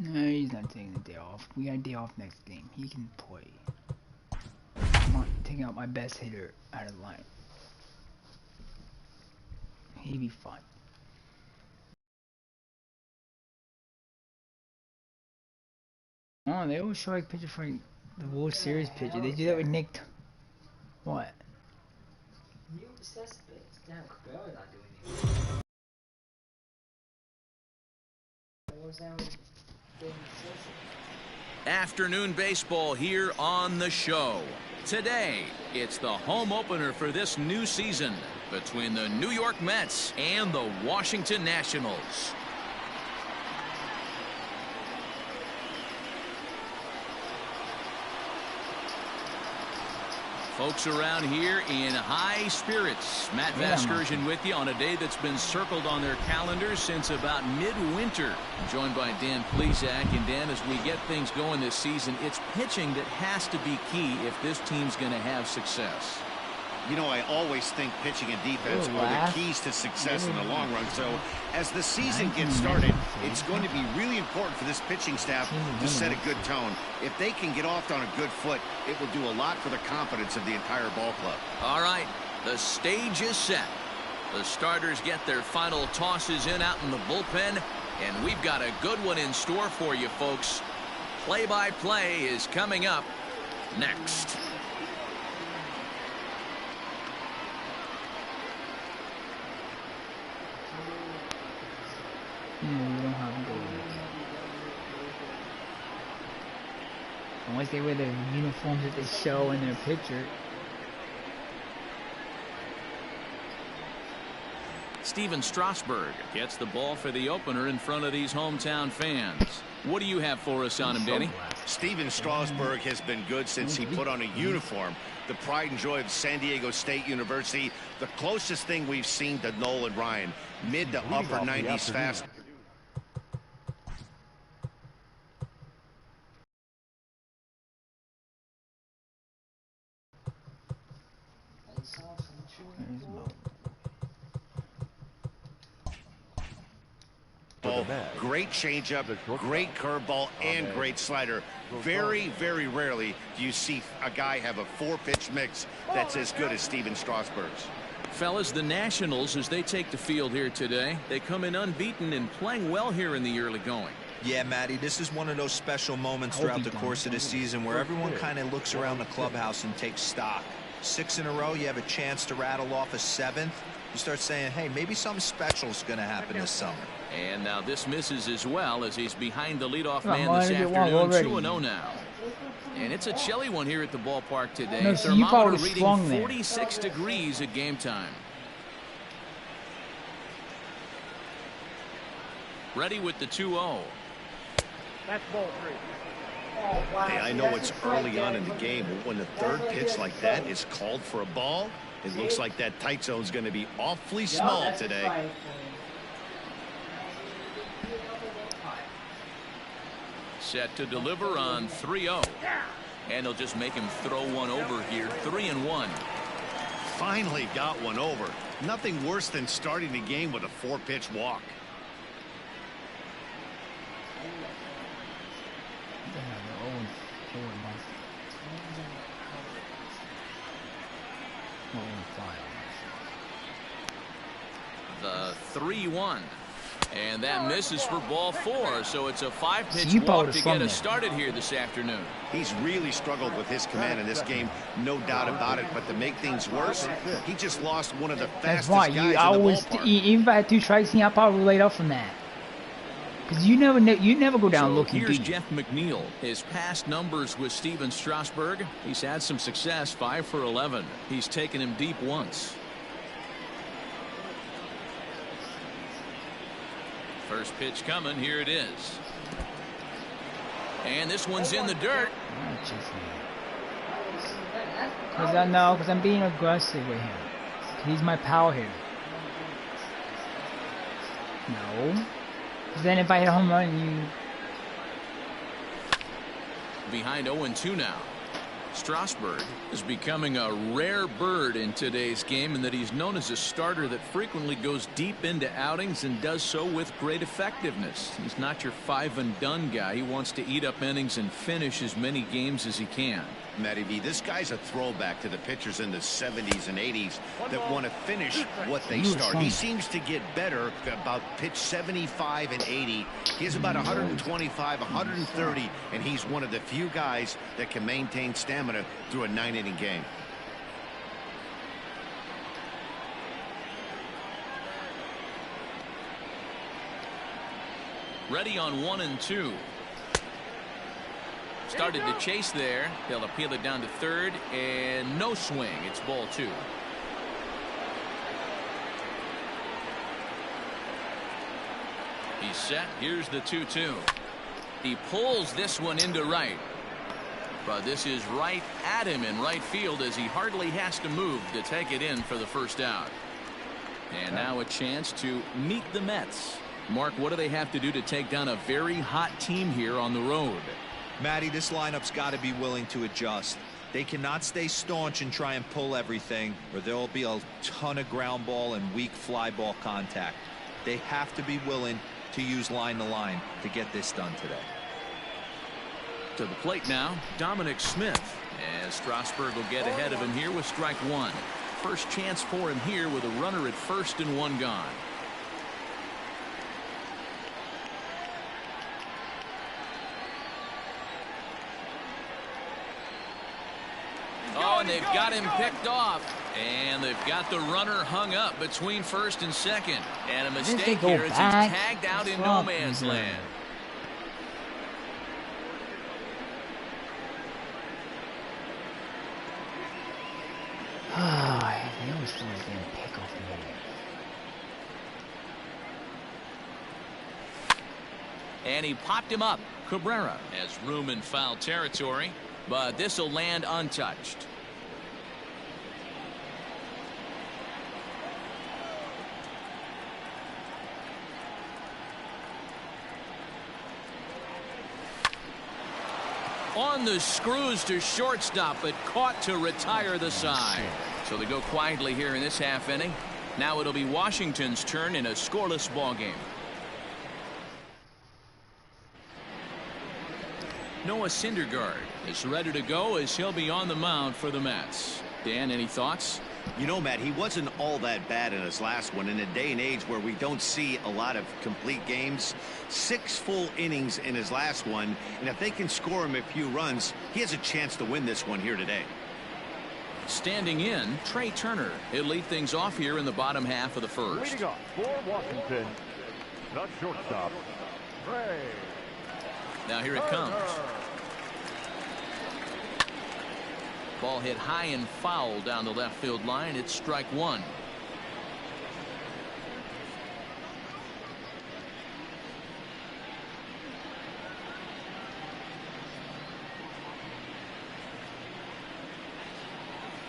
No, he's not taking the day off. We got a day off next game. He can play. I'm not taking out my best hitter out of the line. He'd be fine. Oh, they always show like picture for the World Series picture. They do that with Nick. What? Afternoon baseball here on the show. Today, it's the home opener for this new season between the New York Mets and the Washington Nationals. Folks around here in high spirits. Matt Vasgersian with you on a day that's been circled on their calendars since about midwinter. Joined by Dan Plesac. And Dan, as we get things going this season, it's pitching that has to be key if this team's going to have success. You know, I always think pitching and defense are the keys to success in the long run. So as the season gets started, it's going to be really important for this pitching staff to set a good tone. If they can get off on a good foot, it will do a lot for the confidence of the entire ball club. All right, the stage is set. The starters get their final tosses in out in the bullpen, and we've got a good one in store for you, folks. Play-by-play is coming up next. We don't have gold. Unless they wear the uniforms that they show in their picture. Steven Strasburg gets the ball for the opener in front of these hometown fans. What do you have for us on him, Danny? Steven Strasburg has been good since he put on a uniform. The pride and joy of San Diego State University. The closest thing we've seen to Nolan Ryan. Mid to upper 90s fast. Great changeup, great curveball, and great slider. Very, very rarely do you see a guy have a four-pitch mix that's as good as Steven Strasburg's. Fellas, the Nationals, as they take the field here today, they come in unbeaten and playing well here in the early going. Yeah, Matty, this is one of those special moments throughout the course of the season where everyone kind of looks around the clubhouse and takes stock. 6 in a row, you have a chance to rattle off a 7th. You start saying, hey, maybe something special is going to happen this summer. And now this misses as well as he's behind the leadoff man this afternoon. 2-0 now. And it's a chilly one here at the ballpark today. No, so thermometer reading 46 degrees at game time. Ready with the 2-0. That's ball 3. Hey, I know it's early on in the game, but when the third pitch like that is called for a ball, it looks like that tight zone is going to be awfully small today. Set to deliver on 3-0. And they'll just make him throw one over here. 3-1. Finally got one over. Nothing worse than starting the game with a 4-pitch walk. The 3-1. And that misses for ball 4. So it's a 5-pitch walk to get us started here this afternoon. He's really struggled with his command in this game, no doubt about it. But to make things worse, he just lost one of the fastest guys in the ballpark. Even if I had 2 strikes, I probably laid off from that. Because you never go down looking deep. Here's Jeff McNeil. His past numbers with Steven Strasburg. He's had some success, 5 for 11. He's taken him deep once. First pitch coming. Here it is. And this one's in the dirt. Because I'm being aggressive with him. He's my power hitter. No. Then if I hit a home run, you... Behind 0-2 now. Strasburg is becoming a rare bird in today's game in that he's known as a starter that frequently goes deep into outings and does so with great effectiveness. He's not your 5-and-done guy. He wants to eat up innings and finish as many games as he can. Matty V, this guy's a throwback to the pitchers in the 70s and 80s that want to finish what they start. He seems to get better about pitch 75 and 80. He has about 125, 130, and he's one of the few guys that can maintain stamina through a 9-inning game. Ready on 1-2. Started to chase there. They'll appeal it down to third, and no swing. It's ball 2. He's set. Here's the 2-2. He pulls this one into right. But this is right at him in right field as he hardly has to move to take it in for the first out. And now a chance to meet the Mets. Mark, what do they have to do to take down a very hot team here on the road? Matty, this lineup's got to be willing to adjust. They cannot stay staunch and try and pull everything, or there will be a ton of ground ball and weak fly ball contact. They have to be willing to use line to line to get this done today. To the plate now, Dominic Smith, as Strasburg will get ahead of him here with strike 1. First chance for him here with a runner at first and 1 gone. Oh, and they've got him picked off. And they've got the runner hung up between first and second. And a mistake here as he's tagged out in no man's land. They always feel like they pick off me. And he popped him up. Cabrera has room in foul territory, but this will land untouched. On the screws to shortstop, but caught to retire the side. So they go quietly here in this half inning. Now it'll be Washington's turn in a scoreless ball game. Noah Syndergaard is ready to go as he'll be on the mound for the Mets. Dan, any thoughts? You know, Matt, he wasn't all that bad in his last one. In a day and age where we don't see a lot of complete games, 6 full innings in his last one, and if they can score him a few runs, he has a chance to win this one here today. Standing in, Trey Turner. He'll lead things off here in the bottom half of the first. Leading off for Washington, the shortstop, Trey. Now here it comes. Ball hit high and foul down the left field line. It's strike 1.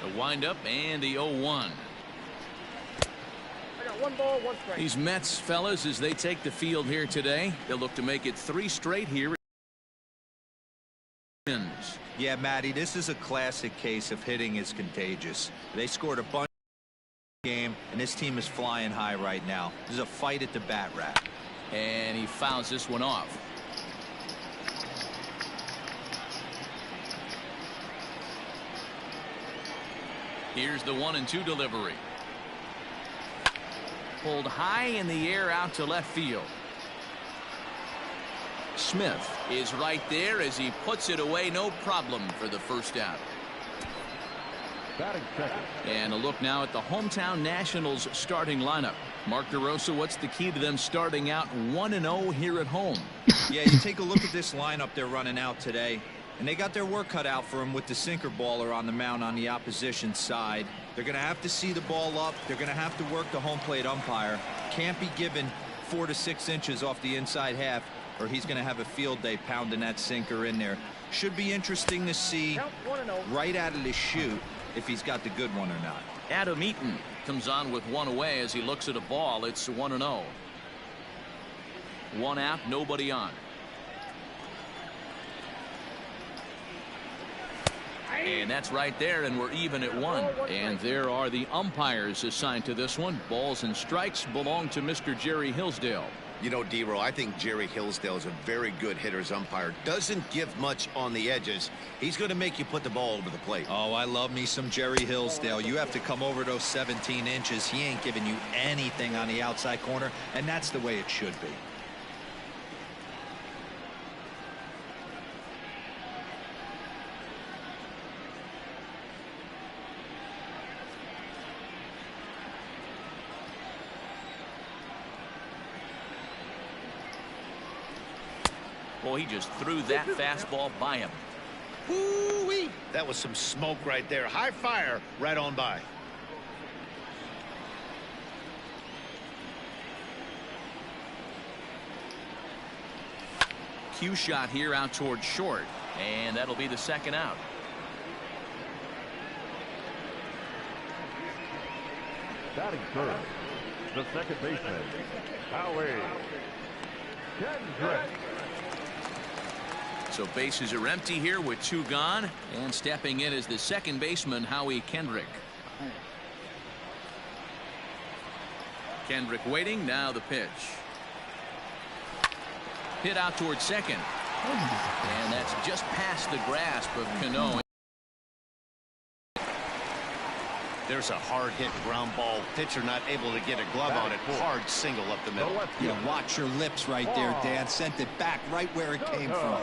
The windup and the 0-1. I got 1 ball, 1 strike. These Mets fellas, as they take the field here today, they'll look to make it 3 straight here. Yeah, Matty, this is a classic case of hitting is contagious. They scored a bunch of game, and this team is flying high right now. This is a fight at the bat rack. And he fouls this one off. Here's the 1-2 delivery. Pulled high in the air out to left field. Smith is right there as he puts it away, no problem for the first out. Batting second. And a look now at the hometown Nationals starting lineup. Mark DeRosa, what's the key to them starting out 1-0 here at home? Yeah, you take a look at this lineup they're running out today, and they got their work cut out for them with the sinker baller on the mound on the opposition side. They're going to have to see the ball up. They're going to have to work the home plate umpire. Can't be given 4 to 6 inches off the inside half, or he's going to have a field day pounding that sinker in there. Should be interesting to see right out of the chute if he's got the good one or not. Adam Eaton comes on with 1 away as he looks at a ball. It's 1-0. 1 out, nobody on. And that's right there, and we're even at 1. And there are the umpires assigned to this one. Balls and strikes belong to Mr. Jerry Hillsdale. You know, D-Roll, I think Jerry Hillsdale is a very good hitter's umpire. Doesn't give much on the edges. He's going to make you put the ball over the plate. Oh, I love me some Jerry Hillsdale. You have to come over those 17 inches. He ain't giving you anything on the outside corner, and that's the way it should be. Boy, he just threw that fastball by him. Woo-wee! That was some smoke right there. High fire right on by. Cue shot here out towards short, and that'll be the second out. Batting third, the second baseman, Howie Kendrick. So bases are empty here with 2 gone, and stepping in is the second baseman, Howie Kendrick. Kendrick waiting. Now the pitch. Hit out towards second, and that's just past the grasp of Cano. There's a hard hit ground ball. Pitcher not able to get a glove on it. Hard single up the middle. Yeah, watch your lips right there, Dad. Sent it back right where it came from.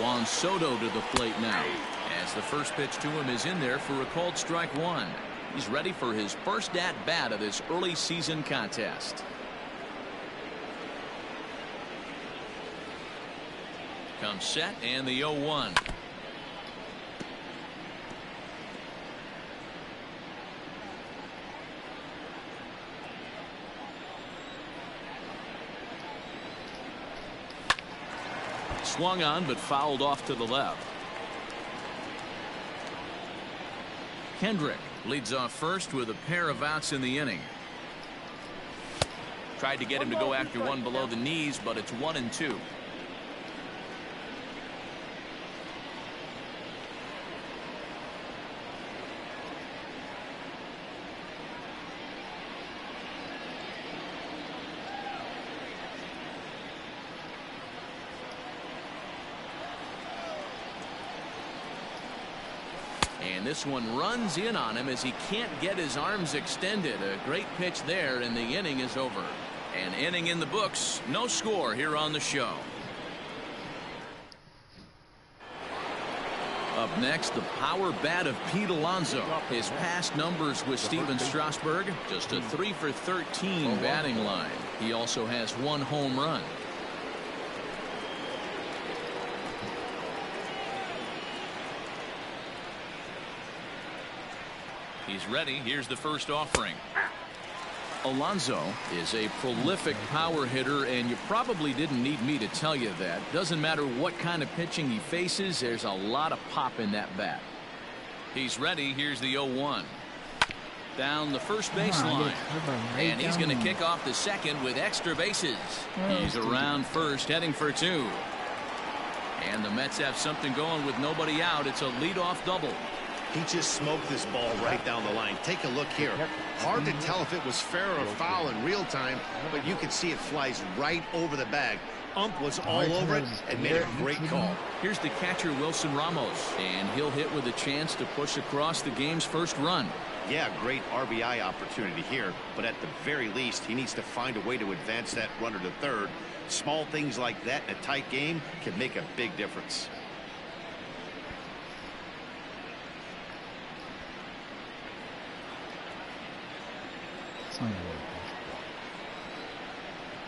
Juan Soto to the plate now, as the first pitch to him is in there for a called strike 1. He's ready for his first at bat of this early season contest. Comes set, and the 0-1. Swung on, but fouled off to the left. Kendrick leads off first with a pair of outs in the inning. Tried to get him to go after one below the knees, but it's 1-2. And this one runs in on him as he can't get his arms extended. A great pitch there, and the inning is over. An inning in the books. No score here on the show. Up next, the power bat of Pete Alonso. His past numbers with Steven Strasburg, just a 3 for 13 batting line. He also has 1 home run. He's ready. Here's the first offering. Alonso is a prolific power hitter, and you probably didn't need me to tell you that. Doesn't matter what kind of pitching he faces, there's a lot of pop in that bat. He's ready. Here's the 0-1. Down the first baseline. And he's going to kick off the second with extra bases. He's around first, heading for 2. And the Mets have something going with nobody out. It's a leadoff double. He just smoked this ball right down the line. Take a look here. Hard to tell if it was fair or foul in real time, but you can see it flies right over the bag. Ump was all over it and made a great call. Here's the catcher, Wilson Ramos, and he'll hit with a chance to push across the game's first run. Yeah, great RBI opportunity here, but at the very least, he needs to find a way to advance that runner to third. Small things like that in a tight game can make a big difference.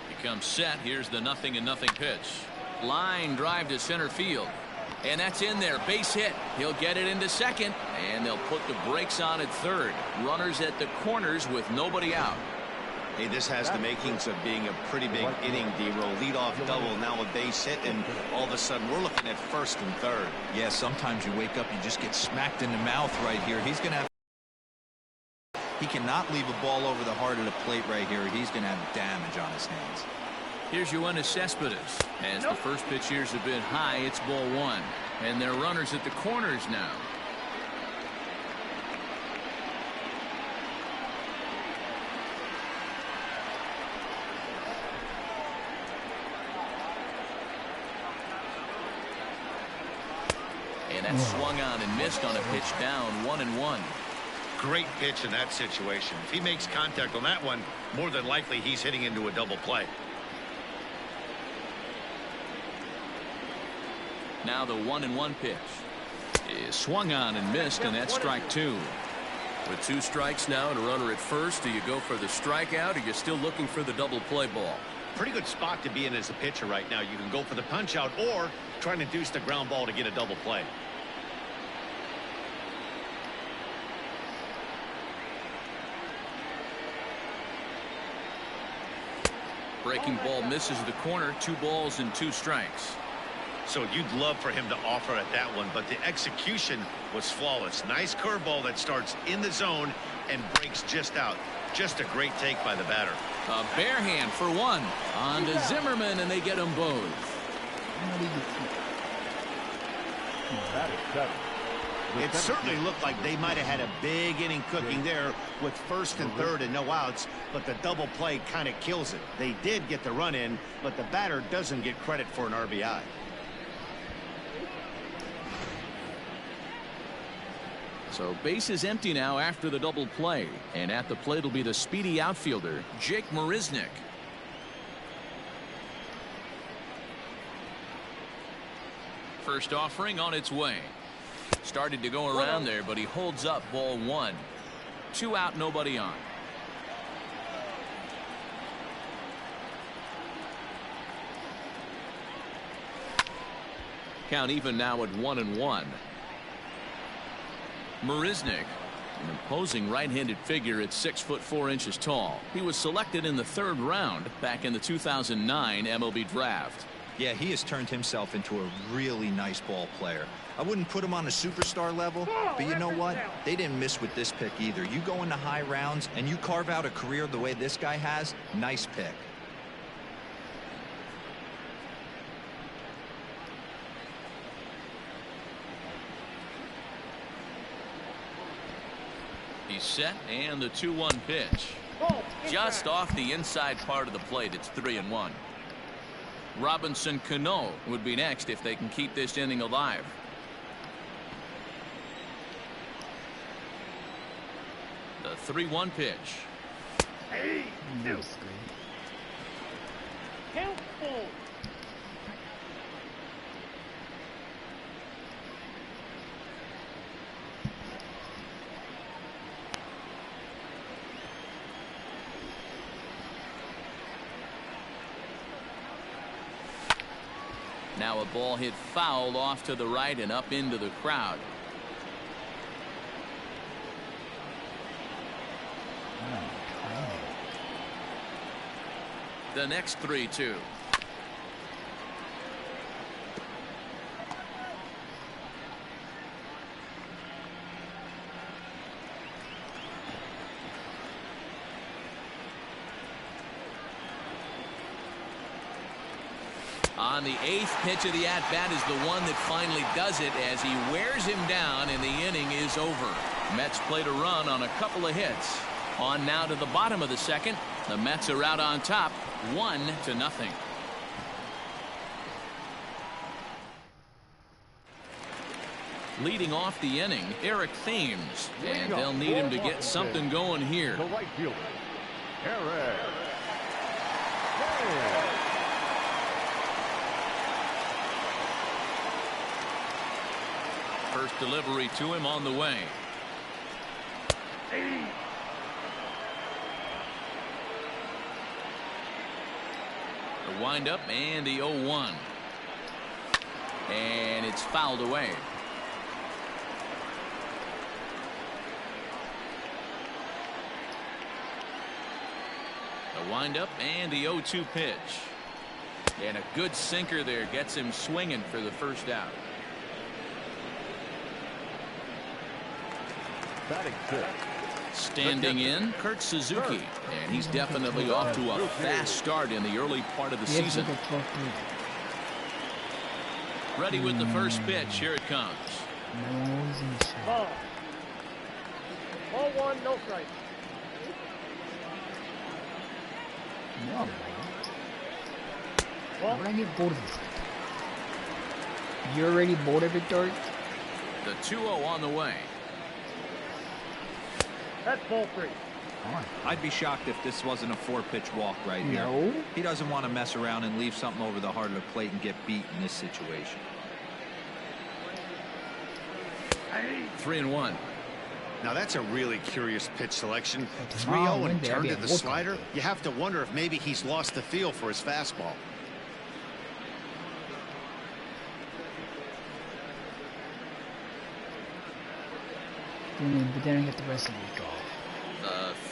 He comes set. Here's the 0-0 pitch. Line drive to center field. And that's in there. Base hit. He'll get it into second. And they'll put the brakes on at third. Runners at the corners with nobody out. Hey, this has the makings of being a pretty big inning, D-Roll. Leadoff double, now a base hit, and all of a sudden we're looking at first and third. Yeah, sometimes you wake up, you just get smacked in the mouth right here. He's going to have He cannot leave a ball over the heart of the plate right here. He's going to have damage on his hands. Here's Yoenis Cespedes. As the first pitch here's a bit high, it's ball one. And they're runners at the corners now. And that's swung on and missed on a pitch down, 1-1. Great pitch in that situation. If he makes contact on that one, more than likely he's hitting into a double play. Now the 1-1 pitch is swung on and missed, and that's strike two. With 2 strikes now and a runner at first, do you go for the strikeout, or you're still looking for the double play ball? Pretty good spot to be in as a pitcher right now. You can go for the punch out or try to induce the ground ball to get a double play. Breaking ball misses the corner. 2 balls and 2 strikes. So you'd love for him to offer at that one, but the execution was flawless. Nice curveball that starts in the zone and breaks just out. Just a great take by the batter. A bare hand for one on to Zimmerman, and they get them both. It certainly looked like they might have had a big inning cooking there with first and third and no outs, but the double play kind of kills it. They did get the run in, but the batter doesn't get credit for an RBI. So base is empty now after the double play, and at the plate will be the speedy outfielder Jake Marisnick. First offering on its way. Started to go around there, but he holds up, ball one. 2 out, nobody on. Count even now at 1-1. Marisnick, an imposing right-handed figure at 6'4" tall. He was selected in the 3rd round back in the 2009 MLB draft. Yeah, he has turned himself into a really nice ball player. I wouldn't put him on a superstar level, but you know what? They didn't miss with this pick either. You go into high rounds and you carve out a career the way this guy has, nice pick. He's set, and the 2-1 pitch. Just off the inside part of the plate. It's 3-1. Robinson Cano would be next if they can keep this inning alive. The 3-1 pitch. Now a ball hit foul off to the right and up into the crowd. The next 3-2. On the 8th pitch of the at-bat is the one that finally does it as he wears him down, and the inning is over. Mets played a run on a couple of hits. On now to the bottom of the 2nd. The Mets are out on top, 1-0. Leading off the inning, Eric Thames, and they'll need him to get something going here. The right fielder, Eric. First delivery to him on the way. The windup and the 0-1. And it's fouled away. The windup and the 0-2 pitch. And a good sinker there gets him swinging for the first out. Batting 6th. Standing in, Kurt Suzuki, and he's definitely off to a fast start in the early part of the season. Ready with the first pitch. Here it comes. Ball. Ball one, no strike. No, why would I get bored of this? You're already bored of it, Dirk? The 2-0 on the way. That's ball three. I'd be shocked if this wasn't a 4-pitch walk right here. No. He doesn't want to mess around and leave something over the heart of the plate and get beat in this situation. 3-1. Now that's a really curious pitch selection. 3-0 and turned to the slider. You have to wonder if maybe he's lost the feel for his fastball. But then I get the rest of the week off.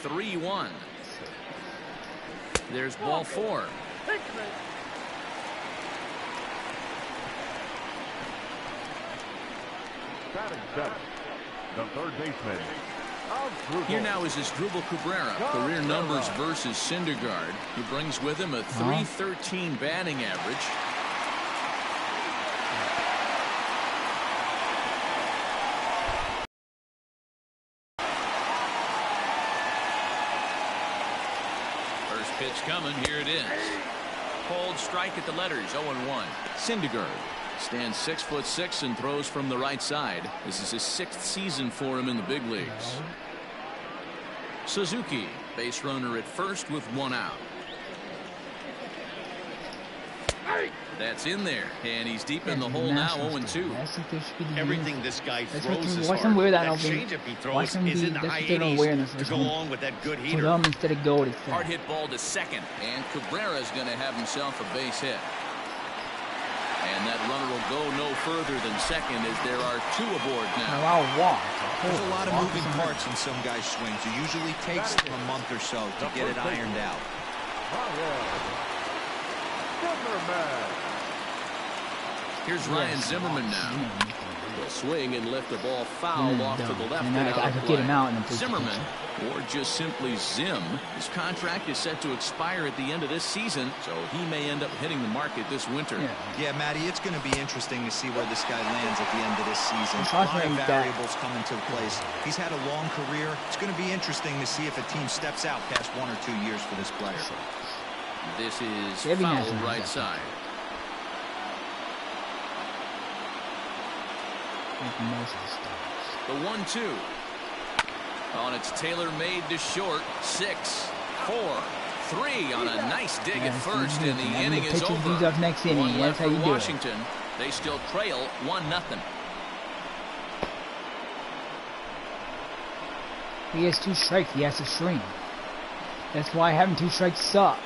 3-1. There's ball 4. Batting seventh, the third baseman. Here now is Asdrubal Cabrera. Career numbers versus Syndergaard, who brings with him a .313 batting average. First pitch coming. Here it is. Cold strike at the letters. 0-1. Syndergaard stands 6'6" and throws from the right side. This is his 6th season for him in the big leagues. Suzuki, base runner at first with 1 out. That's in there, and he's deep in the hole now. 0-2. Everything this guy throws is watch hard. them wear that. That changeup he throws them is in the high 80s to go along with that good For heater. them instead of gold. Hard hit ball to second, and Cabrera's going to have himself a base hit. And that runner will go no further than second as there are 2 aboard now. I'll walk. There's a lot of moving parts in some guys' swings. It usually takes them a month or so to get it ironed out. Here's Ryan Zimmerman now. Will swing and lift the ball foul off to the left and out I of could play. get him out in the Zimmerman, or just simply Zim, his contract is set to expire at the end of this season, so he may end up hitting the market this winter. Yeah, Matty, it's going to be interesting to see where this guy lands at the end of this season. It's A lot of like variables come into place. He's had a long career. It's going to be interesting to see if a team steps out past 1 or 2 years for this player. This is foul right side. The 1-2. Oh, and it's tailor-made to short. 6, 4, 3 on a nice dig at first, and the inning is over. One left for Washington. They still trail 1-0. He has 2 strikes. He has to swing. That's why having 2 strikes sucks.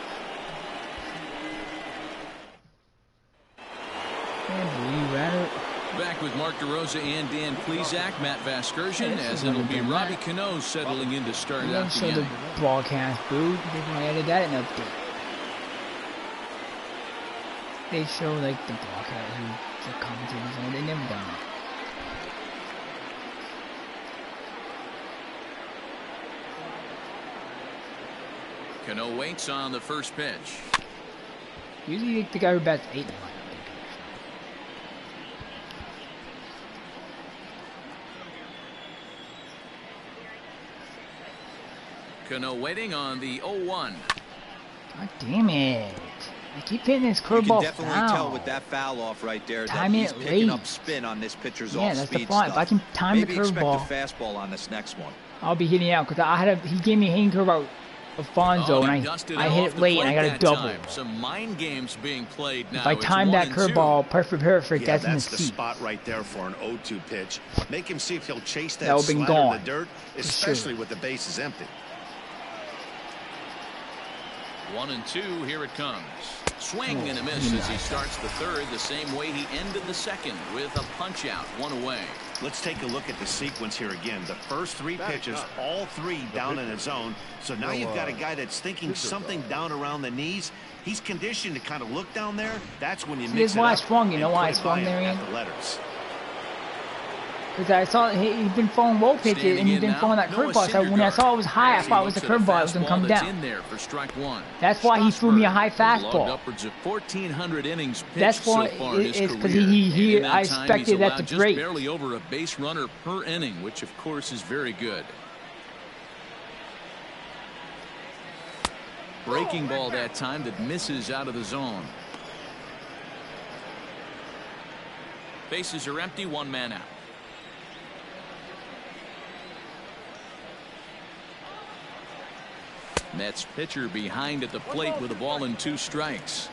Back with Mark DeRosa and Dan Plesac, Matt Vasgersian, as it'll be Robbie Cano settling in to start out the inning. The broadcast booth. They added that in update. They show like the broadcast who the commentators on. They never done that. Cano waits on the first pitch. Usually the guy who bats 8 in line. Cano waiting on the 0-1. God damn it. I keep hitting this curveball. You can definitely tell with that foul off right there that he's picking up spin on this pitcher's off-speed that's the point. If I can time the curveball, maybe expect a fastball on this next one. I'll be hitting out because he gave me a hitting curve out Alfonso, and I hit it late and I got a double. Some mind games being played now. If I time that curveball perfect, that's in the seat. That's the spot right there for an 0-2 pitch. Make him see if he'll chase that would've slider been gone, in the dirt, especially with the bases empty. 1-2, here it comes. Swing and a miss as he starts the third the same way he ended the second with a punch out, 1 away. Let's take a look at the sequence here again. The first 3 pitches, all 3 down in his zone. So now you've got a guy that's thinking something down around the knees. He's conditioned to kind of look down there. That's when you mix it up. That's why I swung. You know why I swung there, Ian? The letters. Because I saw he's been throwing low pitches and he's been throwing that curveball. So when I saw it was high, I thought it was a curveball. It was going to come down. In there for strike one. That's why he threw me a high fastball. Upwards of 1,400 innings pitched that's why so far in his it's because career. I expected that to break. Just barely over a base runner per inning, which of course is very good. Breaking ball that time that misses out of the zone. Bases are empty, one man out. Mets pitcher behind at the plate with a ball and 2 strikes.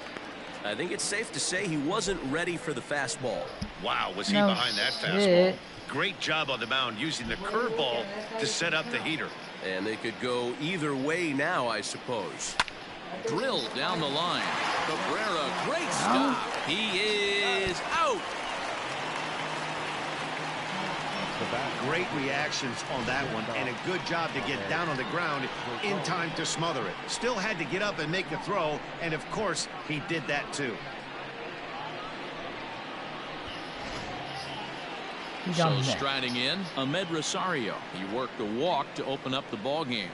I think it's safe to say he wasn't ready for the fastball. Wow, was he behind that fastball? Great job on the mound using the curveball to set up the heater. And they could go either way now, I suppose. Drilled down the line. Cabrera, great stop. He is out. Great reactions on that one, and a good job to get down on the ground in time to smother it. Still had to get up and make a throw, and of course, he did that too. So striding in, Ahmed Rosario. He worked a walk to open up the ball game.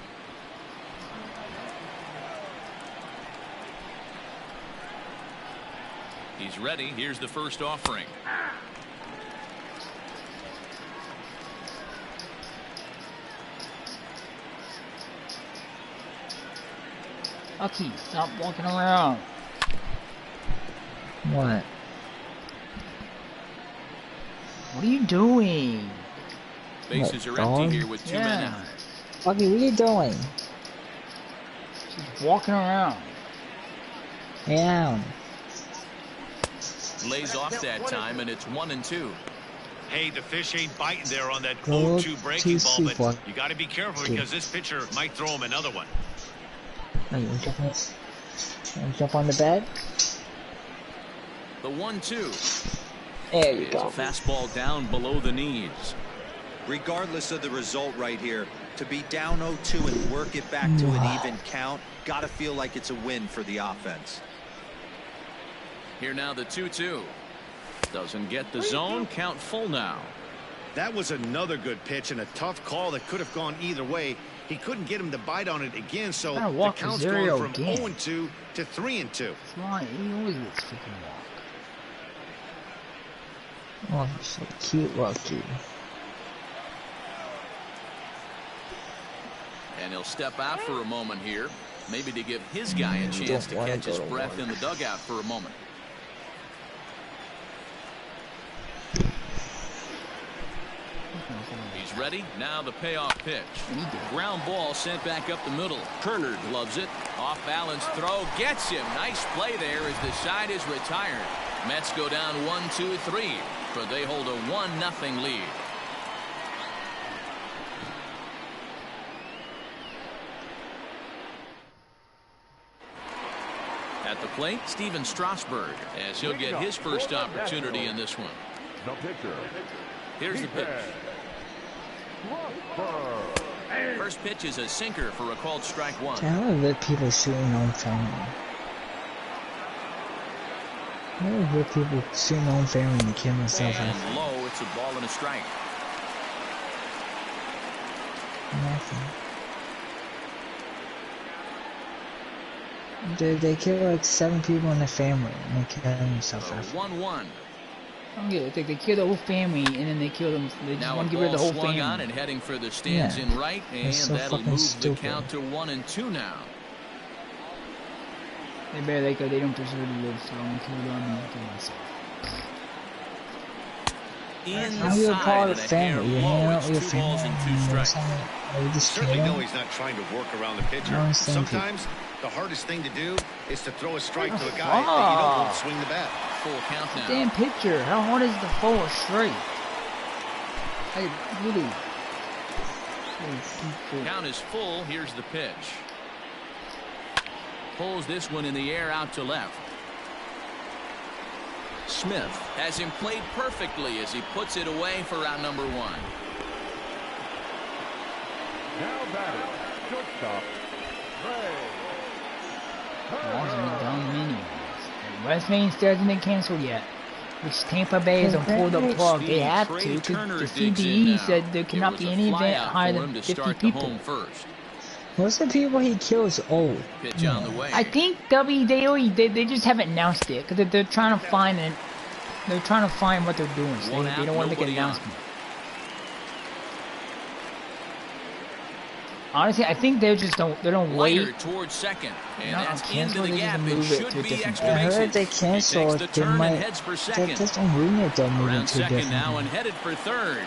He's ready. Here's the first offering. Lucky, stop walking around. What? What are you doing? Bases are empty here with 2 men out. Lucky, what are you doing? Just walking around. Yeah. Lays off that time, and it's 1-2. Hey, the fish ain't biting there on that Go 0-2 breaking ball, but one. you got to be careful because this pitcher might throw him another one. Oh, you jump on the bed? The 1-2. There you go. A fastball down below the knees. Regardless of the result right here, to be down 0-2 and work it back to an even count, gotta feel like it's a win for the offense. Here now the 2-2. Doesn't get the zone. Count full now. That was another good pitch and a tough call that could have gone either way. He couldn't get him to bite on it again, so the count's going from 0-2 to 3-2. Right, he always looks freaking walk. Oh, so cute, Lucky. And he'll step out for a moment here, maybe to give his guy a chance to catch his breath in the dugout for a moment. He's ready. Now the payoff pitch. Ground ball sent back up the middle. Turner loves it. Off balance throw gets him. Nice play there as the side is retired. Mets go down 1-2-3, but they hold a 1-0 lead. At the plate, Steven Strasburg, as he'll get his first opportunity in this one. Here's the pitch. First pitch is a sinker for a called strike one. I don't let people shooting on family. I don't let people shooting on family and kill themselves. And low, it's a ball and a strike. Nothing. They kill like 7 people in the family and they kill themselves after. 1-1. Yeah, they kill the whole family and then they kill them. They just want to get rid of the whole family. On and heading for the stands in right, and so that'll move stupid. the count to 1-2 now. They better they don't deserve to live, so I'm gonna kill them and kill myself. How you call it family? You hang out with your family You certainly know he's not trying to work around the pitcher. Sometimes the hardest thing to do is to throw a strike to a guy that you know won't swing the bat. Full count now. Damn pitcher, how hard is the throw a straight? I really. Count is full. Here's the pitch. Pulls this one in the air out to left. Smith has him played perfectly as he puts it away for out number 1. Now batter, shortstop, West Main still hasn't been canceled yet. which Tampa Bay has pulled the plug. They have to, because the CBE said there cannot be any event higher than 50 people. Most of the people he kills old. Pitch on the way. I think they just haven't announced it because they're trying to find it. They're trying to find what they're doing. So they don't want to make an announcement. Honestly, I think they don't wait. Towards second, and Not that's cancel, into the they gap. just It move it should to a be different extra I bases. heard they cancel He it. takes They the turn might. and heads for second. That doesn't ruin it. They'll move Around it to a second different. now and headed for third.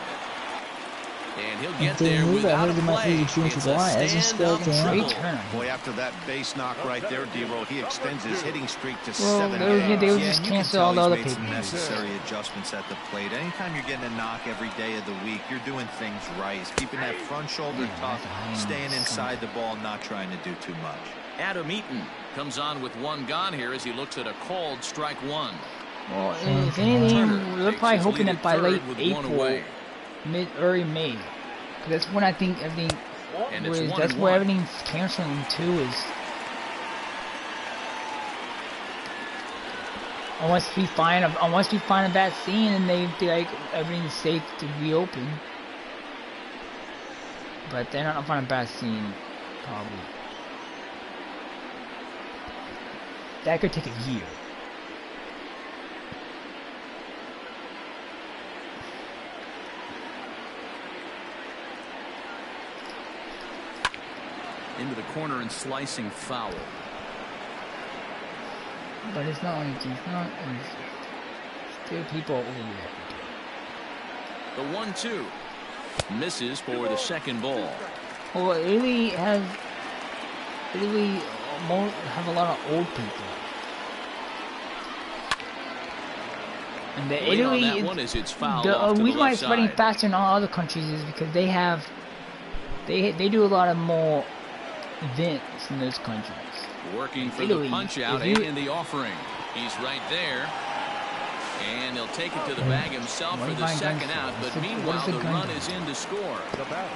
And he'll get If they there move it, I without heard a they might play. move the queue to It's the a line. As a stand-up skill game. triple. Boy, after that base knock right there, D-Roll, he extends his hitting streak to Well, 7 they would innings. just and you can cancel tell all the he's other made some people. necessary adjustments at the plate. Anytime you're getting a knock every day of the week, you're doing things right. He's keeping that front shoulder tough, staying inside the ball, not trying to do too much. Adam Eaton comes on with one gone here as he looks at a called strike one. Well, if anything, we're probably hoping that by late April, early May, 'cause that's when I think everything. And it's That's where everything's canceling too. Is unless we find a vaccine and they like everything's safe to reopen, but they're not find a vaccine probably. That could take a year. Into the corner and slicing foul. But it's not like still people over there. The 1-2 misses for the second ball. Well, Italy have a lot of old people. And the Wait on Italy, that one as it's fouled the off to the reason why left it's spreading side. faster in all other countries is because they do a lot of more events in those countries. Working for Italy, the punch out if you- and the offering. He's right there. And he'll take it to the bag himself What for have the I done second for? out. What But is meanwhile, the the gun run doing? is in to score. The batter.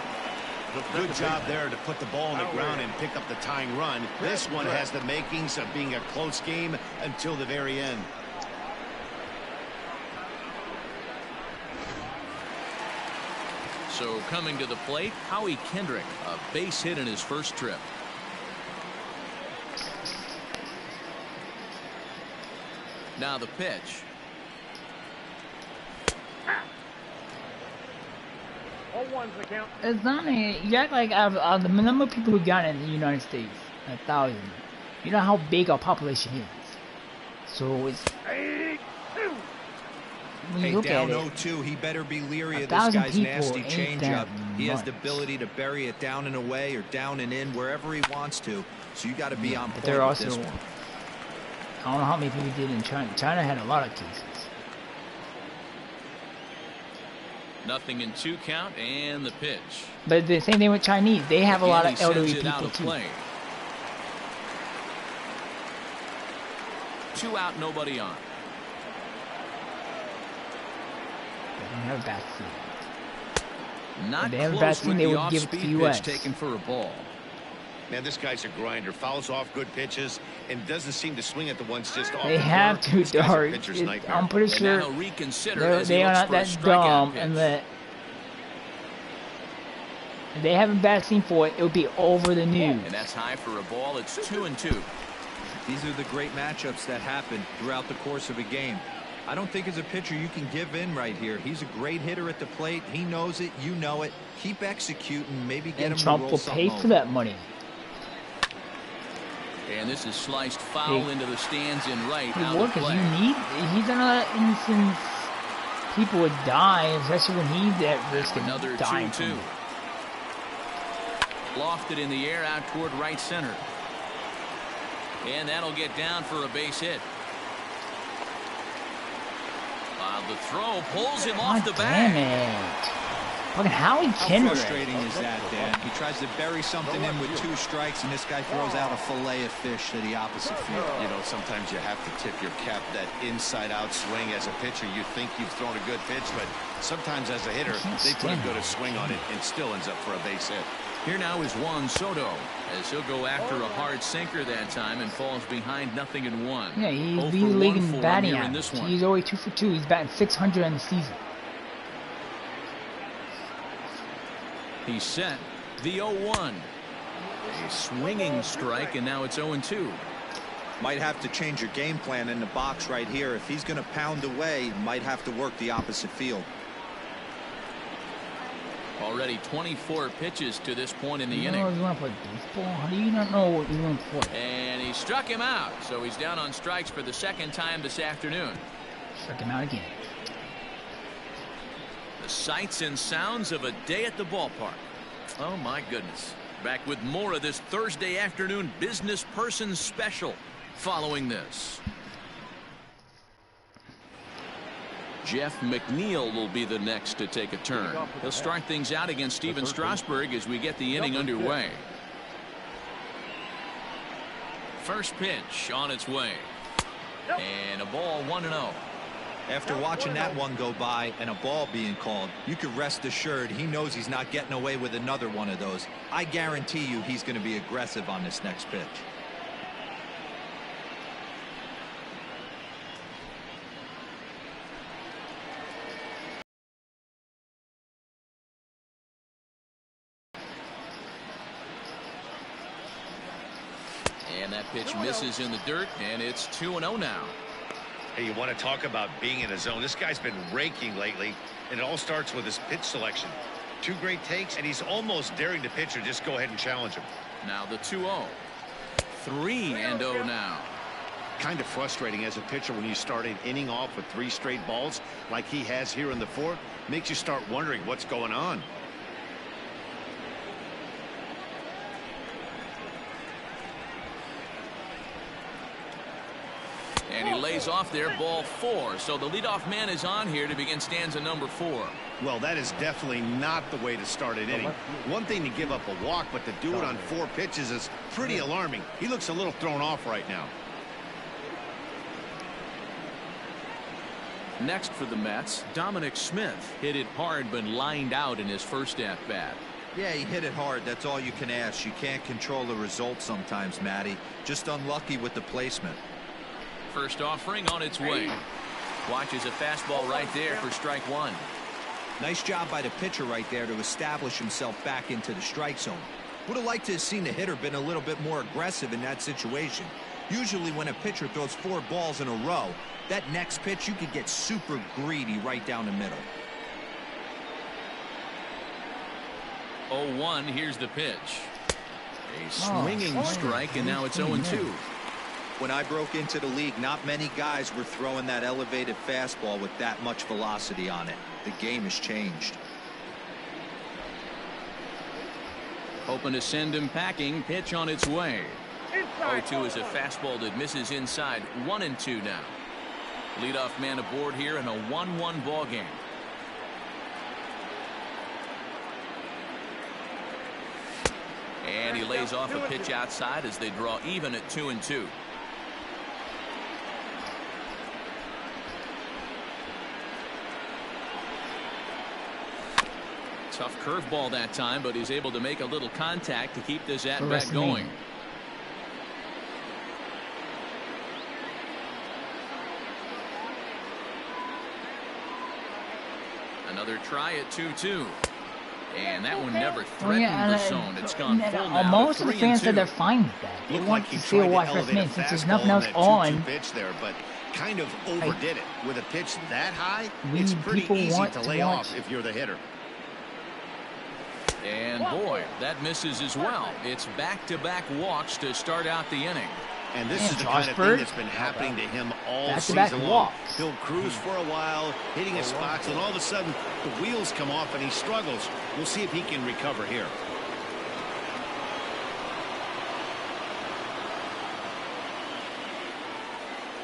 Good job there to put the ball on the ground and pick up the tying run. This one has the makings of being a close game until the very end. So coming to the plate, Howie Kendrick, a base hit in his first trip. Now the pitch. It's not you act like out of the number of people who got it in the United States, 1,000. You know how big our population is. So it's when you Hey, look at down it, 0-2, he better be leery of this 1,000 guy's people nasty ain't changeup. that He has much. the ability to bury it down and away or down and in wherever he wants to. So you got to be on but point they're with this also one. I don't know how many people did in China. China had a lot of cases. Nothing in 2 count and the pitch. But the same thing with Chinese. They have a lot Again, of he elderly sends it out people of too. play. 2 out, nobody on. They don't have a vaccine. Not If they have a close vaccine, with they the would give it to off-speed US. pitch taken for a ball. Man, this guy's a grinder. Fouls off good pitches and doesn't seem to swing at the ones just off They the have curve. to, This guy's a Dart. pitcher's nightmare. I'm pretty And sure now reconsider as he they are looks not for a that strikeout dumb pitch. and that if they have a vaccine for it, it would be over the news. And that's high for a ball. It's 2-2. These are the great matchups that happen throughout the course of a game. I don't think as a pitcher you can give in right here. He's a great hitter at the plate. He knows it. You know it. Keep executing. Maybe get And him to Trump roll will something pay for over. that money. And this is sliced foul Hey. into the stands in right. Hey, Out of workers, play. he's in a instance people would die, especially when he's at risk of Another dying 2-2. from it. Lofted in the air out toward right center. And that'll get down for a base hit. While the throw pulls him off the God damn bat. it. Fucking Howie How Kendrick. frustrating is that, Dan? He tries to bury something in with 2 strikes, and this guy throws out a fillet of fish to the opposite field. You know, sometimes you have to tip your cap that inside-out swing. As a pitcher, you think you've thrown a good pitch, but sometimes as a hitter, they put a good swing on it and still ends up for a base hit. Here now is Juan Soto, as he'll go after a hard sinker that time and falls behind 0-1. Yeah, he's leading batting average. He's already 2 for 2. He's batting 600 in the season. He's set. The 0-1. A swinging strike, and now it's 0-2. Might have to change your game plan in the box right here. If he's going to pound away, might have to work the opposite field. Already 24 pitches to this point in the inning. You want to play baseball? How do you not know what you want to play? And he struck him out, so he's down on strikes for the second time this afternoon. Struck him out again. The sights and sounds of a day at the ballpark. Oh my goodness. Back with more of this Thursday afternoon business person special following this. Jeff McNeil will be the next to take a turn. He'll start things out against Steven Strasburg as we get the inning underway. First pitch on its way. And a ball 1-0. After watching that one go by and a ball being called, you can rest assured he knows he's not getting away with another one of those. I guarantee you he's going to be aggressive on this next pitch. And that pitch misses in the dirt, and it's 2-0 now. Hey, you want to talk about being in a zone? This guy's been raking lately, and it all starts with his pitch selection. 2 great takes, and he's almost daring the pitcher just go ahead and challenge him. Now the 2-0. 3-0 now. Kind of frustrating as a pitcher when you start an inning off with 3 straight balls like he has here in the 4th. Makes you start wondering what's going on. And he lays off there, ball 4. So the leadoff man is on here to begin stanza number 4. Well, that is definitely not the way to start an inning. One thing to give up a walk, but to do it on 4 pitches is pretty alarming. He looks a little thrown off right now. Next for the Mets, Dominic Smith hit it hard but lined out in his first at-bat. Yeah, he hit it hard. That's all you can ask. You can't control the result sometimes, Matty. Just unlucky with the placement. First offering on its way. Watches a fastball right there for strike 1. Nice job by the pitcher right there to establish himself back into the strike zone. Would have liked to have seen the hitter been a little bit more aggressive in that situation. Usually when a pitcher throws 4 balls in a row, that next pitch you could get super greedy right down the middle. 0-1, here's the pitch. A swinging strike, and now it's 0-2. When I broke into the league, not many guys were throwing that elevated fastball with that much velocity on it. The game has changed. Hoping to send him packing. Pitch on its way. 0-2 is a fastball that misses inside. 1-2 now. Leadoff man aboard here in a 1-1 ball game. And he lays off a pitch outside as they draw even at 2-2. Tough curveball that time, but he's able to make a little contact to keep this at-bat going. Another try at 2-2. And that one never threatened the zone. It's gone full now. Most of the fans said they're fine with that. They want to see a watch first man since there's nothing else on. Pitch there, but kind of overdid it. With a pitch that high, it's pretty easy to lay off if you're the hitter. And boy, that misses as well. It's back-to-back walks to start out the inning. And this is the kind of thing that's been happening to him all season long. He'll cruise for a while, hitting his spots, and all of a sudden the wheels come off and he struggles. We'll see if he can recover here.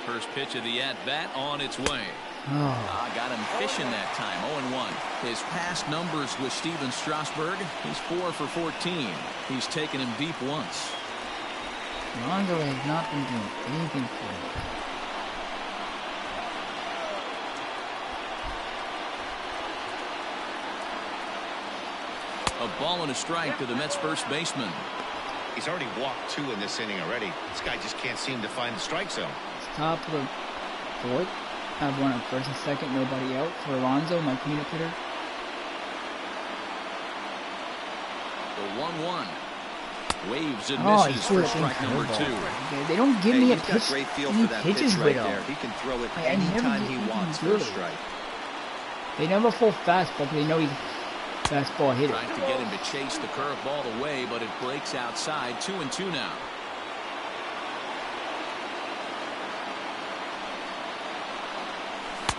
First pitch of the at-bat on its way. Got him fishing that time. 0-1. His past numbers with Steven Strasburg, he's 4 for 14. He's taken him deep once. Lonzo has not been doing anything for him. A ball and a strike to the Mets first baseman. He's already walked 2 in this inning already. This guy just can't seem to find the strike zone. It's top of the 4th. I have one at first and second, nobody out for Alonso, my cleanup hitter. The 1-1. Waves and misses for strike number 2. They don't give me a pitch. Great feel for that pitch right there. He can throw it anytime he wants for a strike. They never full fastball, but they know he's a fastball hitter. Trying to get him to chase the curveball away, but it breaks outside. 2-2 now.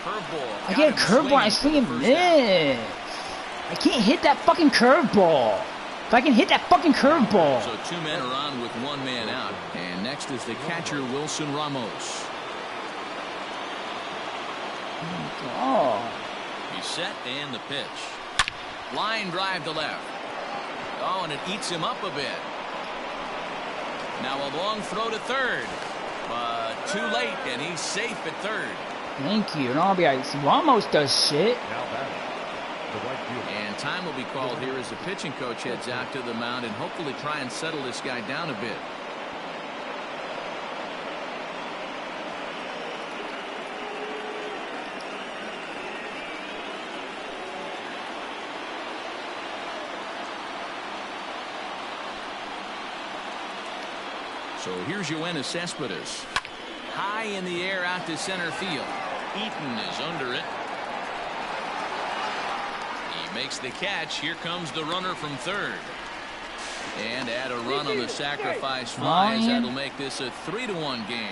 Curveball. I get a curveball, I swing and miss. I can't hit that fucking curveball. If I can hit that fucking curveball. So 2 men are on with 1 man out. And next is the catcher, Wilson Ramos. Oh. He's set and the pitch. Line drive to left. Oh, and it eats him up a bit. Now a long throw to third. But too late, and he's safe at third. Thank you. And I'll be like, Ramos does shit. And time will be called here as the pitching coach heads out to the mound and hopefully try and settle this guy down a bit. So here's Yoenis Cespedes. High in the air out to center field. Eaton is under it. He makes the catch. Here comes the runner from third. And add a run on the sacrifice fly, as that'll make this a 3-1 game.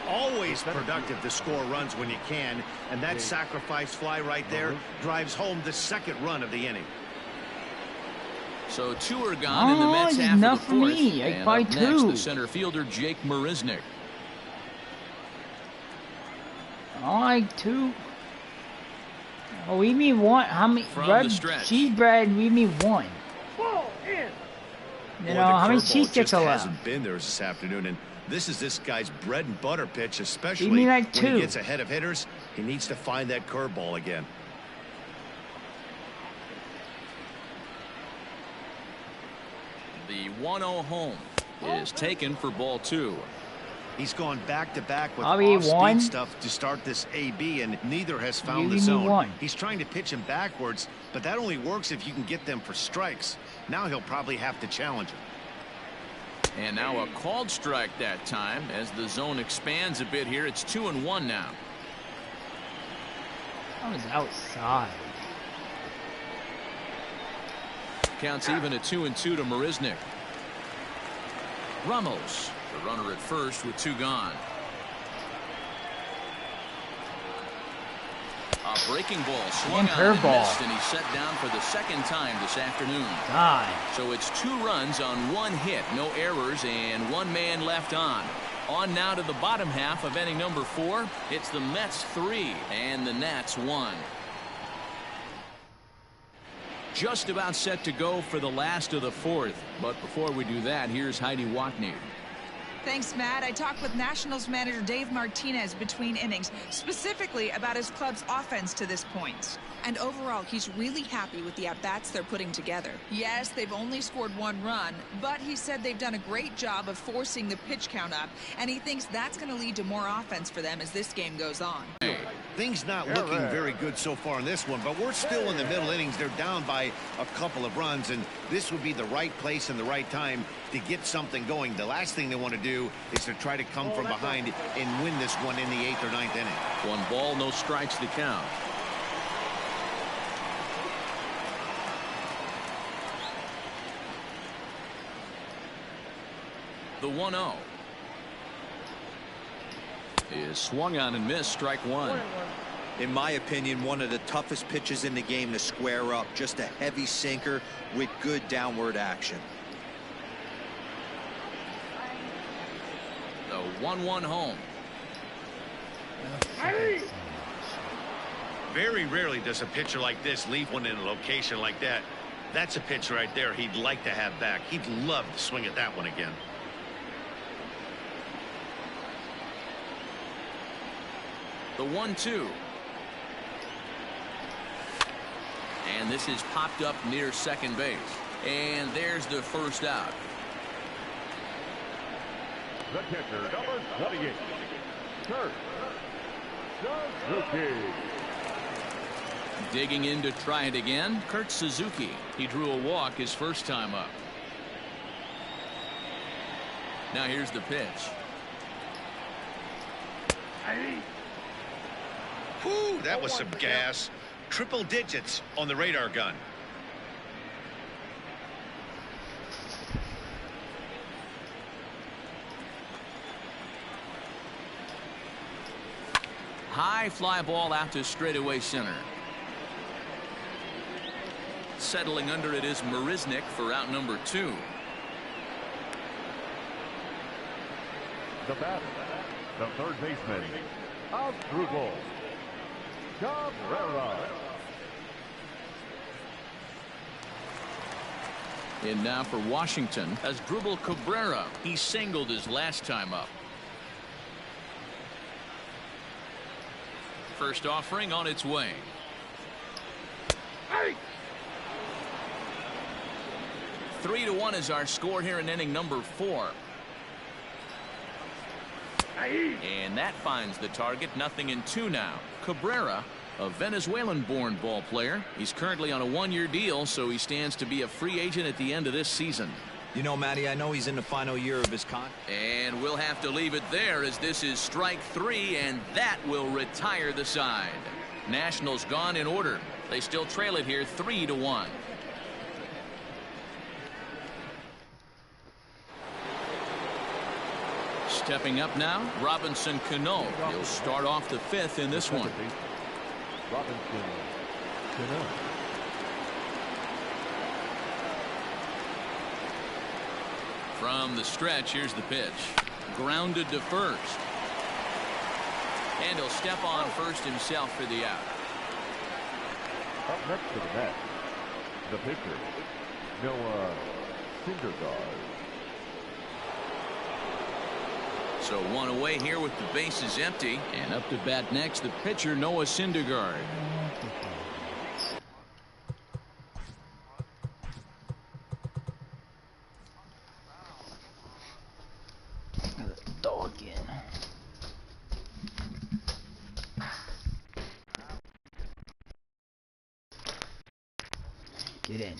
Always productive to score runs when you can, and that sacrifice fly right there drives home the second run of the inning. So 2 are gone in the Mets half of the 4th. And up next, the center fielder, Jake Marisnick. I like 2. Oh, we mean 1. How many? Cheese bread, we mean 1. You know, how many cheese sticks are left? Hasn't been there this afternoon, and this is this guy's bread and butter pitch, especially mean like when 2. he gets ahead of hitters. He needs to find that curveball again. The 1-0 home is taken for ball 2. He's gone back-to-back with off-speed stuff to start this AB, and neither has found the zone. He's trying to pitch him backwards, but that only works if you can get them for strikes. Now he'll probably have to challenge him. And now a called strike that time as the zone expands a bit here. It's 2-1 now. I was outside. Counts even at 2-2 to Marisnick. Ramos, the runner at first with 2 gone. A breaking ball swung on and missed, and he's set down for the 2nd time this afternoon. So it's 2 runs on 1 hit, no errors, and 1 man left on. On now to the bottom half of inning number 4. It's the Mets 3 and the Nats 1. Just about set to go for the last of the 4th. But before we do that, here's Heidi Watney. Thanks, Matt. I talked with Nationals manager Dave Martinez between innings, specifically about his club's offense to this point. And overall, he's really happy with the at-bats they're putting together. Yes, they've only scored 1 run, but he said they've done a great job of forcing the pitch count up, and he thinks that's going to lead to more offense for them as this game goes on. Things not looking very good so far in this one, but we're still in the middle innings. They're down by a couple of runs, and this would be the right place and the right time to get something going. The last thing they want to do is to try to come from behind and win this one in the 8th or 9th inning. 1 ball, no strikes to count. The 1-0 is swung on and missed. Strike 1. In my opinion, one of the toughest pitches in the game to square up. Just a heavy sinker with good downward action. The 1-1 home. Very rarely does a pitcher like this leave one in a location like that. That's a pitch right there he'd like to have back. He'd love to swing at that one again. The 1-2. And this is popped up near second base. And there's the first out. The catcher, number 28, Kurt Suzuki. Digging in to try it again, Kurt Suzuki. He drew a walk his first time up. Now here's the pitch. Whew, that was some gas. Triple digits on the radar gun. High fly ball out to straightaway center. Settling under it is Marisnik for out number 2. The batter, the third baseman, Asdrubal Cabrera. And now for Washington, Asdrubal Cabrera. He singled his last time up. First offering on its way. 3-1 is our score here in inning number 4. And that finds the target. 0-2 now. Cabrera, a Venezuelan-born ball player. He's currently on a 1-year deal, so he stands to be a free agent at the end of this season. You know, Matty, I know he's in the final year of his contract. And we'll have to leave it there as this is strike 3, and that will retire the side. Nationals gone in order. They still trail it here 3-1. Stepping up now, Robinson Cano. He'll start off the 5th in this one. Robinson Cano. From the stretch, here's the pitch. Grounded to first. And he'll step on first himself for the out. Up next to the net, the pitcher, Noah Syndergaard. So one away here with the bases empty. And up to bat next, the pitcher, Noah Syndergaard. Dog in. Get in.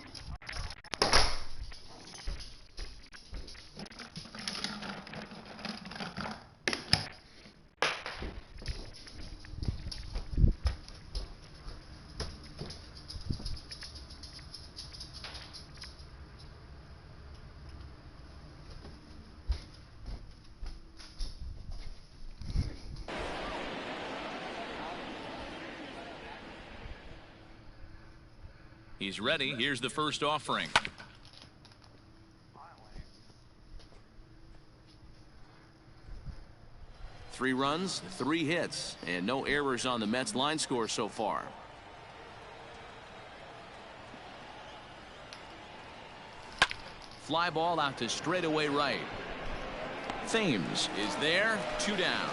He's ready. Here's the first offering. Three runs, 3 hits, and no errors on the Mets line score so far. Fly ball out to straightaway right. Thames is there. 2 down.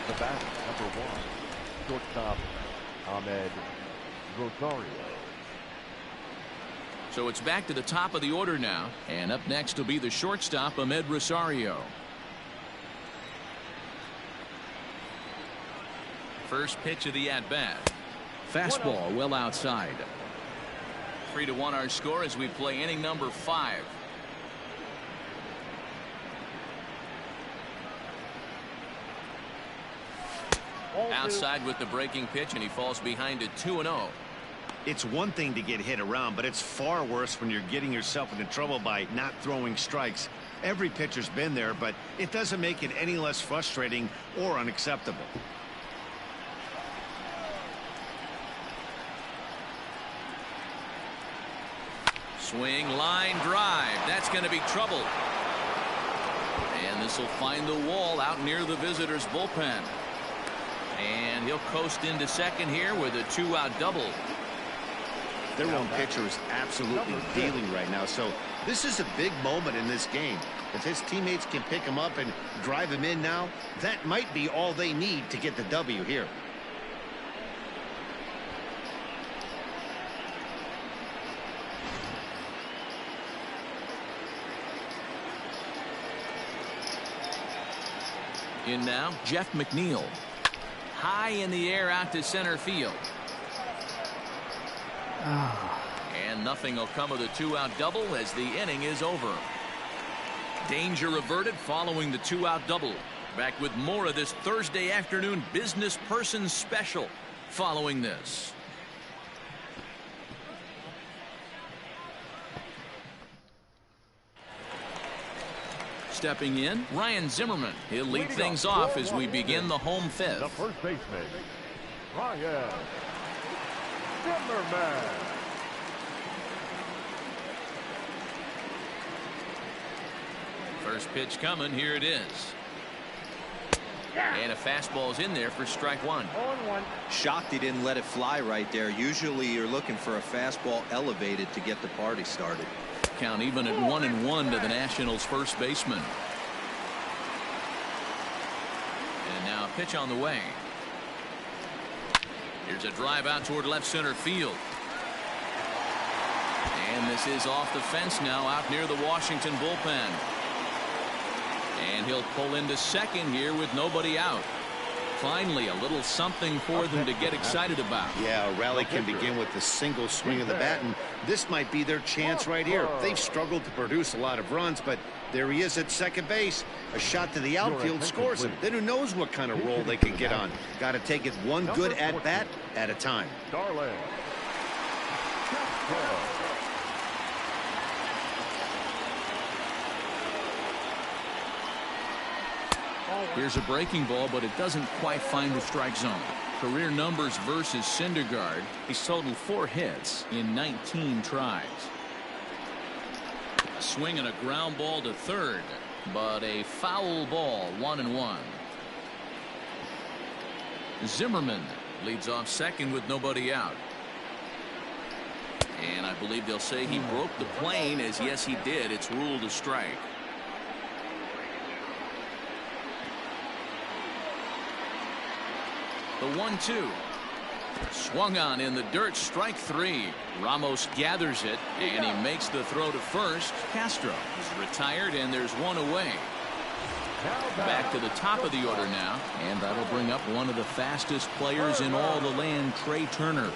The batter, number 1, shortstop Ahmed Rosario. So it's back to the top of the order now, and up next will be the shortstop Ahmed Rosario. First pitch of the at-bat. Fastball well outside. 3-1 our score as we play inning number 5. Outside with the breaking pitch, and he falls behind it 2-0. It's one thing to get hit around, but it's far worse when you're getting yourself into trouble by not throwing strikes. Every pitcher's been there, but it doesn't make it any less frustrating or unacceptable. Swing, line drive. That's going to be trouble. And this will find the wall out near the visitors' bullpen. And he'll coast into second here with a 2-out double. Their one pitcher is absolutely dealing right now, so this is a big moment in this game. If his teammates can pick him up and drive him in now, that might be all they need to get the W here. In now, Jeff McNeil. High in the air out to center field. And nothing will come of the 2-out double as the inning is over. Danger averted following the 2-out double. Back with more of this Thursday afternoon business person special following this. Stepping in, Ryan Zimmerman. He'll lead things off as we begin the home fifth. The first baseman, Ryan Zimmerman. First pitch coming. Here it is. And a fastball's in there for strike one. Shocked he didn't let it fly right there. Usually you're looking for a fastball elevated to get the party started. Count even at 1-1 to the Nationals' first baseman. And now a pitch on the way. Here's a drive out toward left center field. And this is off the fence now out near the Washington bullpen. And he'll pull into second here with nobody out. Finally, a little something for them to get excited about. Yeah, a rally can begin with a single swing of the bat, and this might be their chance right here. They've struggled to produce a lot of runs, but there he is at second base. A shot to the outfield scores him. Then who knows what kind of roll they can get on. Got to take it one good at-bat at a time. Darling. Here's a breaking ball, but it doesn't quite find the strike zone. Career numbers versus Syndergaard. He's totaled 4 hits in 19 tries. A swing and a ground ball to third, but a foul ball, 1-1. Zimmerman leads off second with nobody out. And I believe they'll say he broke the plane, as yes he did. It's ruled a strike. The 1-2. Swung on in the dirt, strike 3. Ramos gathers it, and he makes the throw to first. Castro is retired, and there's one away. Back to the top of the order now, and that'll bring up one of the fastest players in all the land, Trey Turner.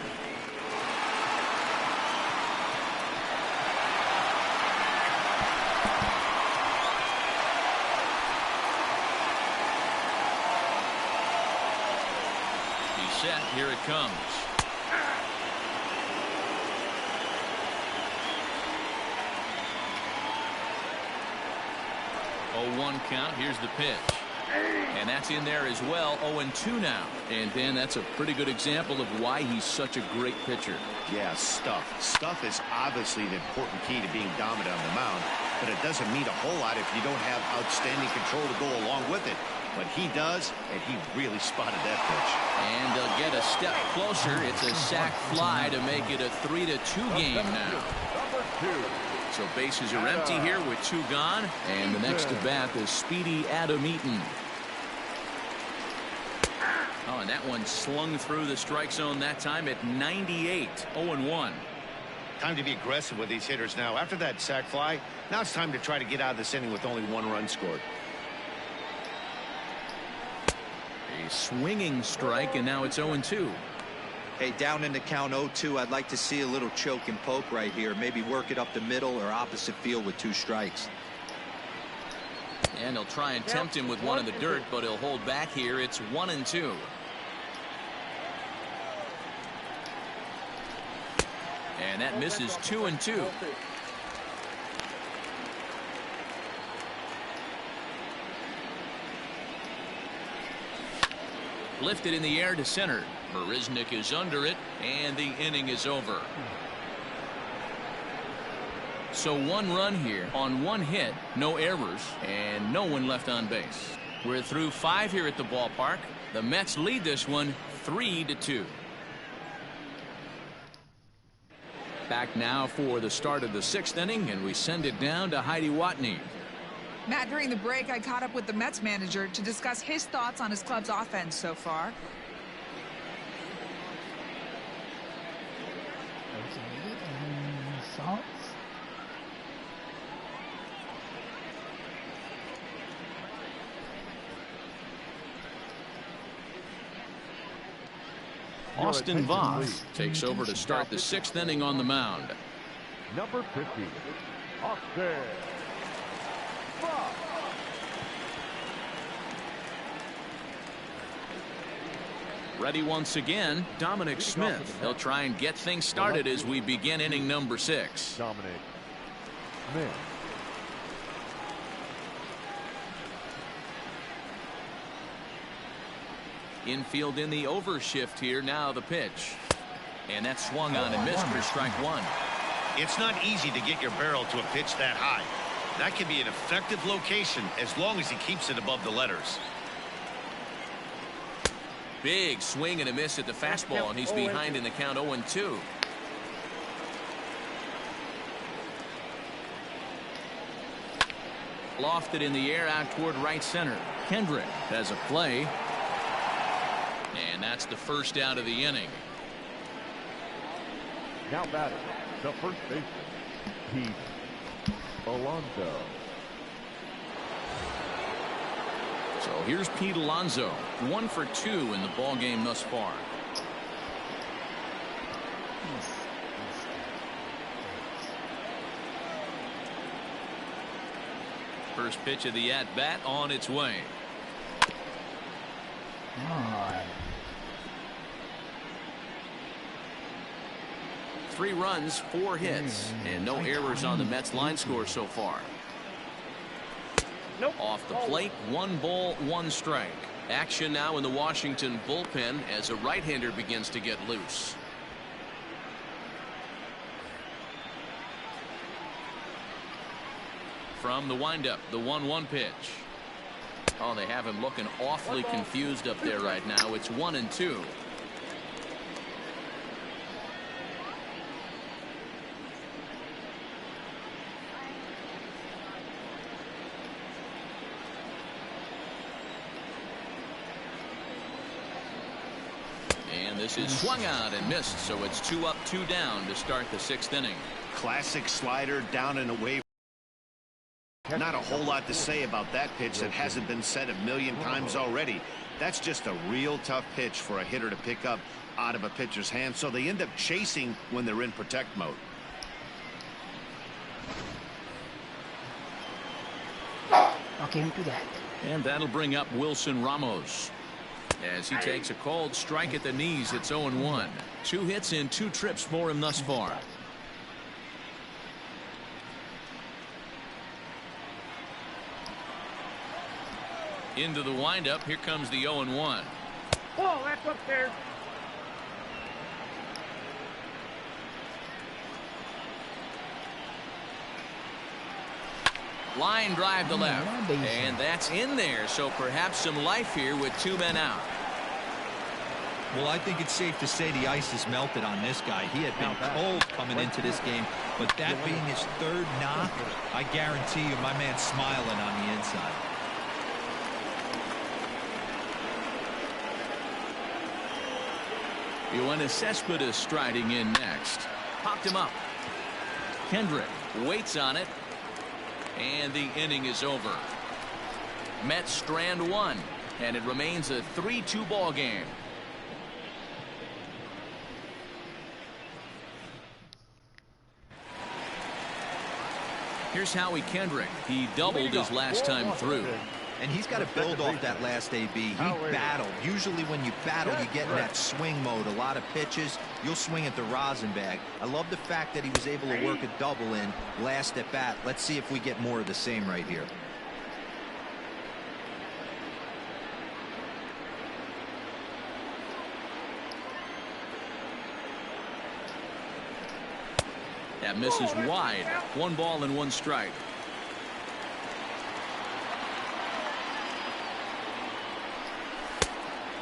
Set. Here it comes. 0-1 count. Here's the pitch. And that's in there as well. 0-2 now. And then that's a pretty good example of why he's such a great pitcher. Yeah, stuff. Stuff is obviously an important key to being dominant on the mound, but it doesn't mean a whole lot if you don't have outstanding control to go along with it. But he does, and he really spotted that pitch. And they'll get a step closer. It's a sac fly to make it a 3-2 game now. So bases are empty here with 2 gone. And the next to bat is speedy Adam Eaton. Oh, and that one slung through the strike zone that time at 98. 0-1. Time to be aggressive with these hitters now. After that sac fly, now it's time to try to get out of this inning with only 1 run scored. A swinging strike, and now it's 0-2. Hey, down in the count 0-2, I'd like to see a little choke and poke right here. Maybe work it up the middle or opposite field with 2 strikes. And he'll try and tempt him with one in the dirt, but he'll hold back here. It's 1-2. And that misses 2-2. Lifted in the air to center. Marisnik is under it, and the inning is over. So 1 run here on 1 hit, no errors, and no one left on base. We're through 5 here at the ballpark. The Mets lead this one 3-2. Back now for the start of the 6th inning, and we send it down to Heidi Watney. Matt, during the break, I caught up with the Mets manager to discuss his thoughts on his club's offense so far. Austin Voth takes over to start the 6th inning on the mound. Number 50, Austin Voth. Ready once again, Dominic Smith. He'll try and get things started as we begin inning number 6. Dominic Smith. Infield in the overshift here. Now the pitch. And that's swung on and missed for strike 1. It's not easy to get your barrel to a pitch that high. That can be an effective location as long as he keeps it above the letters. Big swing and a miss at the fastball, and he's behind in the count 0-2. Lofted in the air out toward right center. Kendrick has a play. And that's the first out of the inning. Now batting, the first baseman, Pete Alonso. So here's Pete Alonso, 1 for 2 in the ball game thus far. First pitch of the at-bat on its way. 3 runs, 4 hits, and no errors on the Mets line score so far. Off the plate, 1 ball, 1 strike. Action now in the Washington bullpen as a right-hander begins to get loose. From the windup, the 1-1 pitch. Oh, they have him looking awfully confused up there right now. It's 1-2. And this is swung out and missed, so it's 2 up, 2 down to start the 6th inning. Classic slider down and away. Not a whole lot to say about that pitch that hasn't been said a million times already. That's just a real tough pitch for a hitter to pick up out of a pitcher's hand, so they end up chasing when they're in protect mode. Okay, don't do that. And that'll bring up Wilson Ramos. As he takes a called strike at the knees, it's 0-1. 2 hits and 2 trips for him thus far. Into the windup. Here comes the 0-1. Oh, that's up there. Line drive to left. And that's in there. So perhaps some life here with 2 men out. Well, I think it's safe to say the ice has melted on this guy. He had been cold coming into this game, but that being his 3rd knock, I guarantee you my man's smiling on the inside. Yoenis Cespedes striding in next. Popped him up. Kendrick waits on it. And the inning is over. Mets strand 1. And it remains a 3-2 ball game. Here's Howie Kendrick. He doubled his last time through. And he's got to build off that last AB. He battled. Usually when you battle, you get in that swing mode. A lot of pitches, you'll swing at the rosin bag. I love the fact that he was able to work a double in last at bat. Let's see if we get more of the same right here. That misses wide. 1 ball and 1 strike.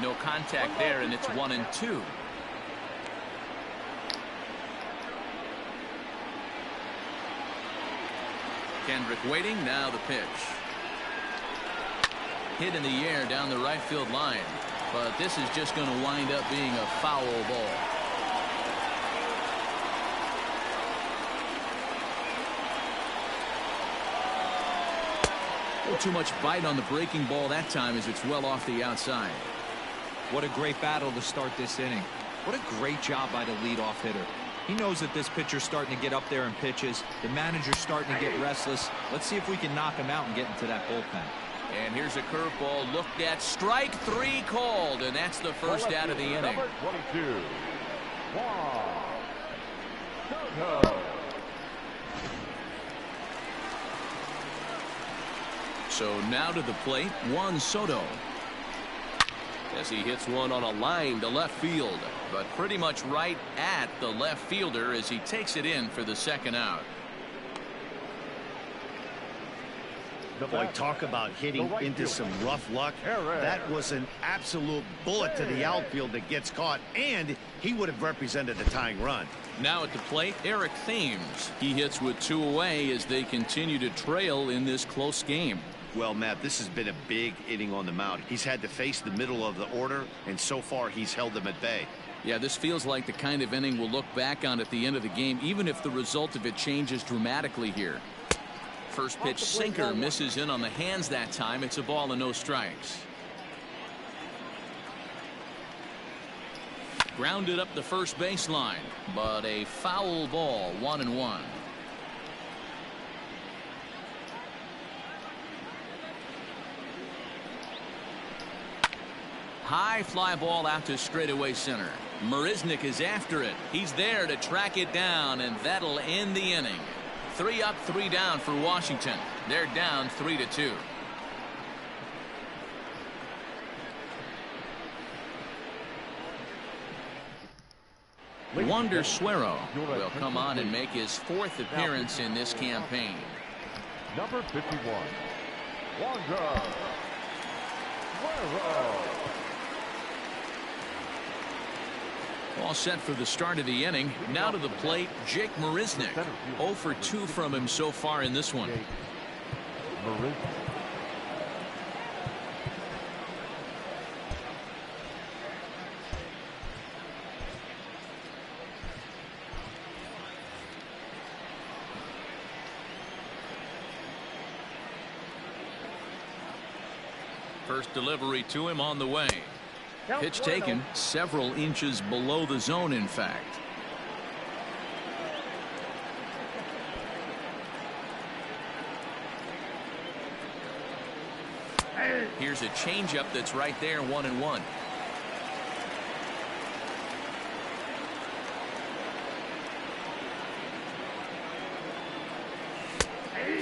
No contact there, and it's 1-2. Kendrick waiting. Now the pitch. Hit in the air down the right field line. But this is just going to wind up being a foul ball. Too much bite on the breaking ball that time as it's well off the outside. What a great battle to start this inning. What a great job by the leadoff hitter. He knows that this pitcher's starting to get up there in pitches. The manager's starting to get restless. Let's see if we can knock him out and get into that bullpen. And here's a curveball looked at. Strike 3 called, and that's the first out of the inning. Number 22. Soto. So now to the plate, Juan Soto. As he hits one on a line to left field, but pretty much right at the left fielder as he takes it in for the second out. Boy, talk about hitting into some rough luck. That was an absolute bullet to the outfield that gets caught, and he would have represented the tying run. Now at the plate, Eric Thames. He hits with 2 away as they continue to trail in this close game. Well, Matt, this has been a big inning on the mound. He's had to face the middle of the order, and so far he's held them at bay. Yeah, this feels like the kind of inning we'll look back on at the end of the game, even if the result of it changes dramatically here. First pitch sinker misses in on the hands that time. It's a ball and no strikes. Grounded up the first baseline, but a foul ball, 1-1. High fly ball out to straightaway center. Marisnick is after it. He's there to track it down, and that'll end the inning. 3 up, 3 down for Washington. They're down 3-2. Wander Suero will come on and make his 4th appearance in this campaign. Number 51. Wander Suero. All set for the start of the inning. Now to the plate, Jake Marisnick. 0 for 2 from him so far in this one. First delivery to him on the way. Pitch taken several inches below the zone, in fact. Here's a changeup that's right there, 1-1.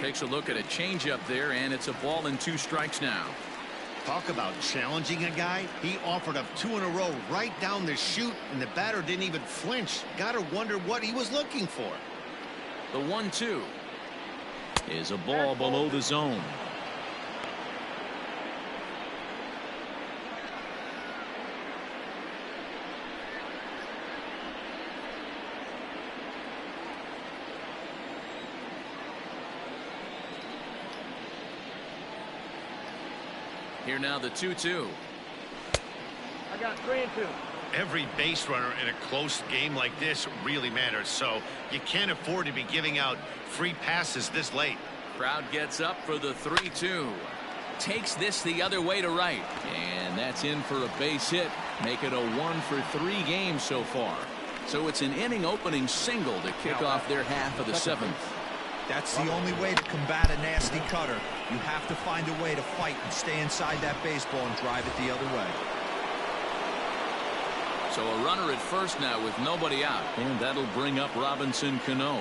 Takes a look at a changeup there, and it's a ball and 2 strikes now. Talk about challenging a guy. He offered up 2 in a row right down the chute, and the batter didn't even flinch. Gotta wonder what he was looking for. The 1-2 is a ball below the zone. Here now the 2-2. I got 3 and 2. Every base runner in a close game like this really matters, so you can't afford to be giving out free passes this late. Crowd gets up for the 3-2. Takes this the other way to right, and that's in for a base hit. Make it a 1 for 3 games so far. So it's an inning opening single to kick off their half of the 7th. That's the only way to combat a nasty cutter. You have to find a way to fight and stay inside that baseball and drive it the other way. So a runner at first now with nobody out, and that'll bring up Robinson Cano.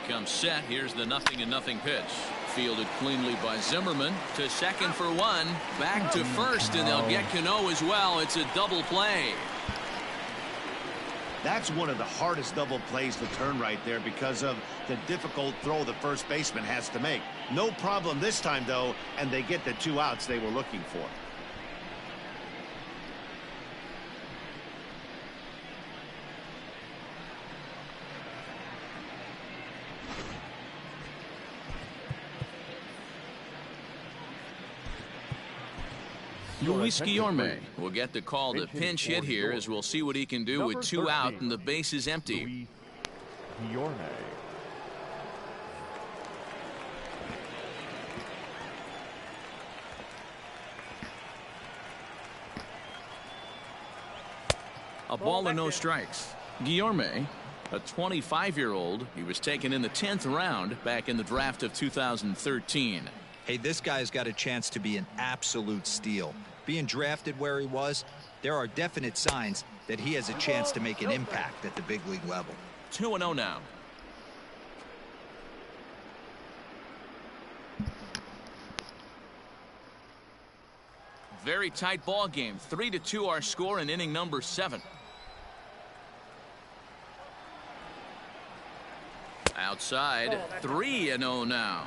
Comes set. Here's the 0-0 pitch. Fielded cleanly by Zimmerman to second for 1. Back to first, and they'll get Cano as well. It's a double play. That's one of the hardest double plays to turn right there because of the difficult throw the first baseman has to make. No problem this time, though, and they get the 2 outs they were looking for. Luis Guillorme will get the call to pinch hit here, as we'll see what he can do with 2 out and the base is empty. Luis Guillorme. A ball and no strikes. Guillorme, a 25-year-old, he was taken in the 10th round back in the draft of 2013. Hey, this guy's got a chance to be an absolute steal. Being drafted where he was, there are definite signs that he has a chance to make an impact at the big league level. 2-0 now. Very tight ball game. 3-2 our score in inning number 7. Outside, 3-0 now.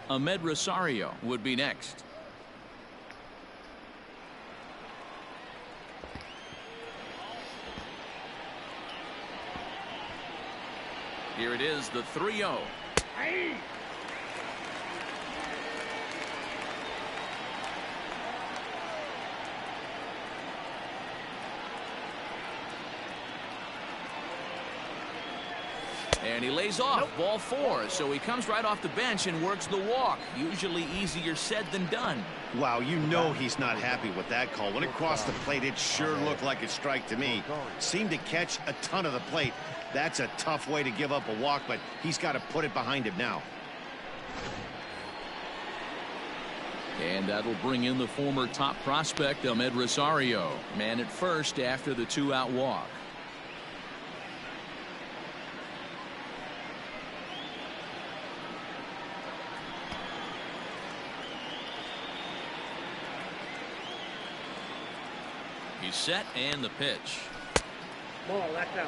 Ahmed Rosario would be next. Here it is, the 3-0. And he lays off. Ball 4. So he comes right off the bench and works the walk. Usually easier said than done. Wow, you know he's not happy with that call. When it crossed the plate, it sure looked like a strike to me. Seemed to catch a ton of the plate. That's a tough way to give up a walk, but he's got to put it behind him now. And that'll bring in the former top prospect, Ahmed Rosario. Man at first after the 2-out walk. He's set, and the pitch. Ball, that's out.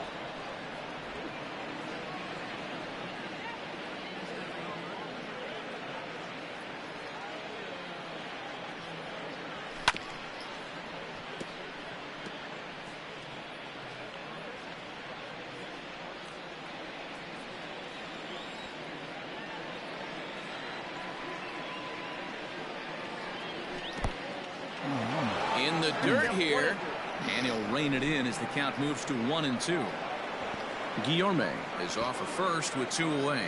In the dirt here, and he'll rein it in as the count moves to 1-2. Guillorme is off of first with 2 away.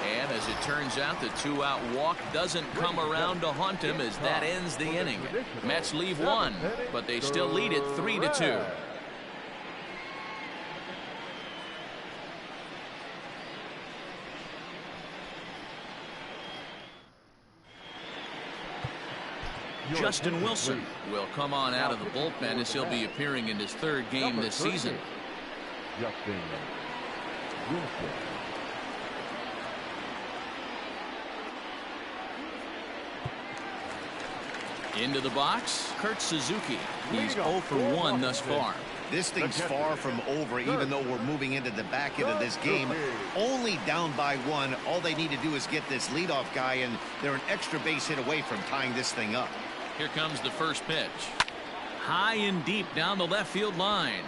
And as it turns out, the 2-out walk doesn't come around to haunt him, as that ends the inning. Mets leave 1, but they still lead it 3-2. Justin Wilson will come on out of the bullpen as he'll be appearing in his 3rd game this season. Justin Wilson. Into the box, Kurt Suzuki. He's 0 for 1 thus far. This thing's far from over, even though we're moving into the back end of this game. Only down by 1. All they need to do is get this leadoff guy, and they're an extra base hit away from tying this thing up. Here comes the first pitch. High and deep down the left field line.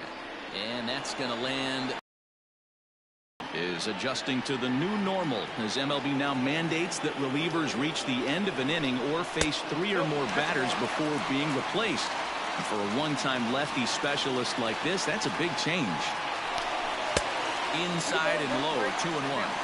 And that's going to land. Is adjusting to the new normal as MLB now mandates that relievers reach the end of an inning or face 3 or more batters before being replaced. And for a one-time lefty specialist like this, that's a big change. Inside and low, 2-1.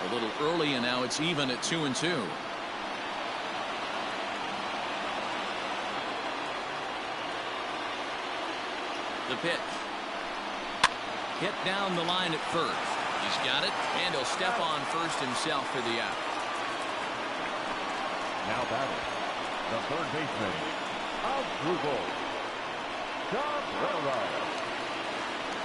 A little early, and now it's even at 2-2. The pitch. Hit down the line at first. He's got it, and he'll step on first himself for the out. Now batting, the 3rd baseman, Asdrubal Cabrera.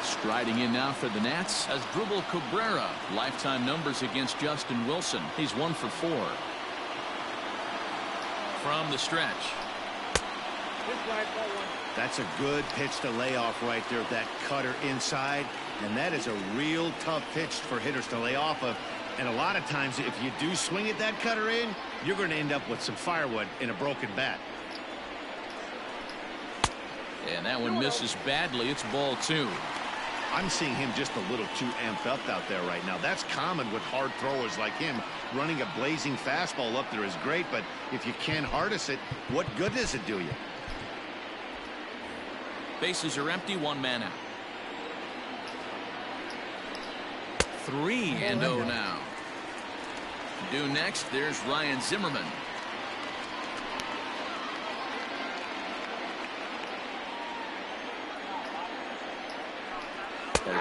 Striding in now for the Nats, Asdrubal Cabrera. Lifetime numbers against Justin Wilson. He's 1 for 4. From the stretch. That's a good pitch to lay off right there. That cutter inside. And that is a real tough pitch for hitters to lay off of. And a lot of times, if you do swing at that cutter in, you're going to end up with some firewood in a broken bat. And that one misses badly. It's ball 2. I'm seeing him just a little too amped up out there right now. That's common with hard throwers like him. Running a blazing fastball up there is great, but if you can't harness it, what good does it do you? Bases are empty, 1 man out. 3-0 now. Due next, there's Ryan Zimmerman.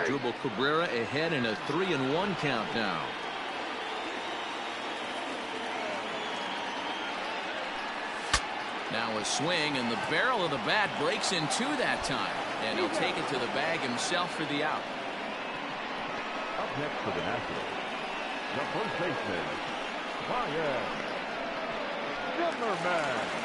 Dribble Cabrera ahead in a 3-1 count now. Now a swing, and the barrel of the bat breaks in 2 that time, and he'll take it to the bag himself for the out. Up next for the Nationals, the first baseman, Ryan Zimmerman.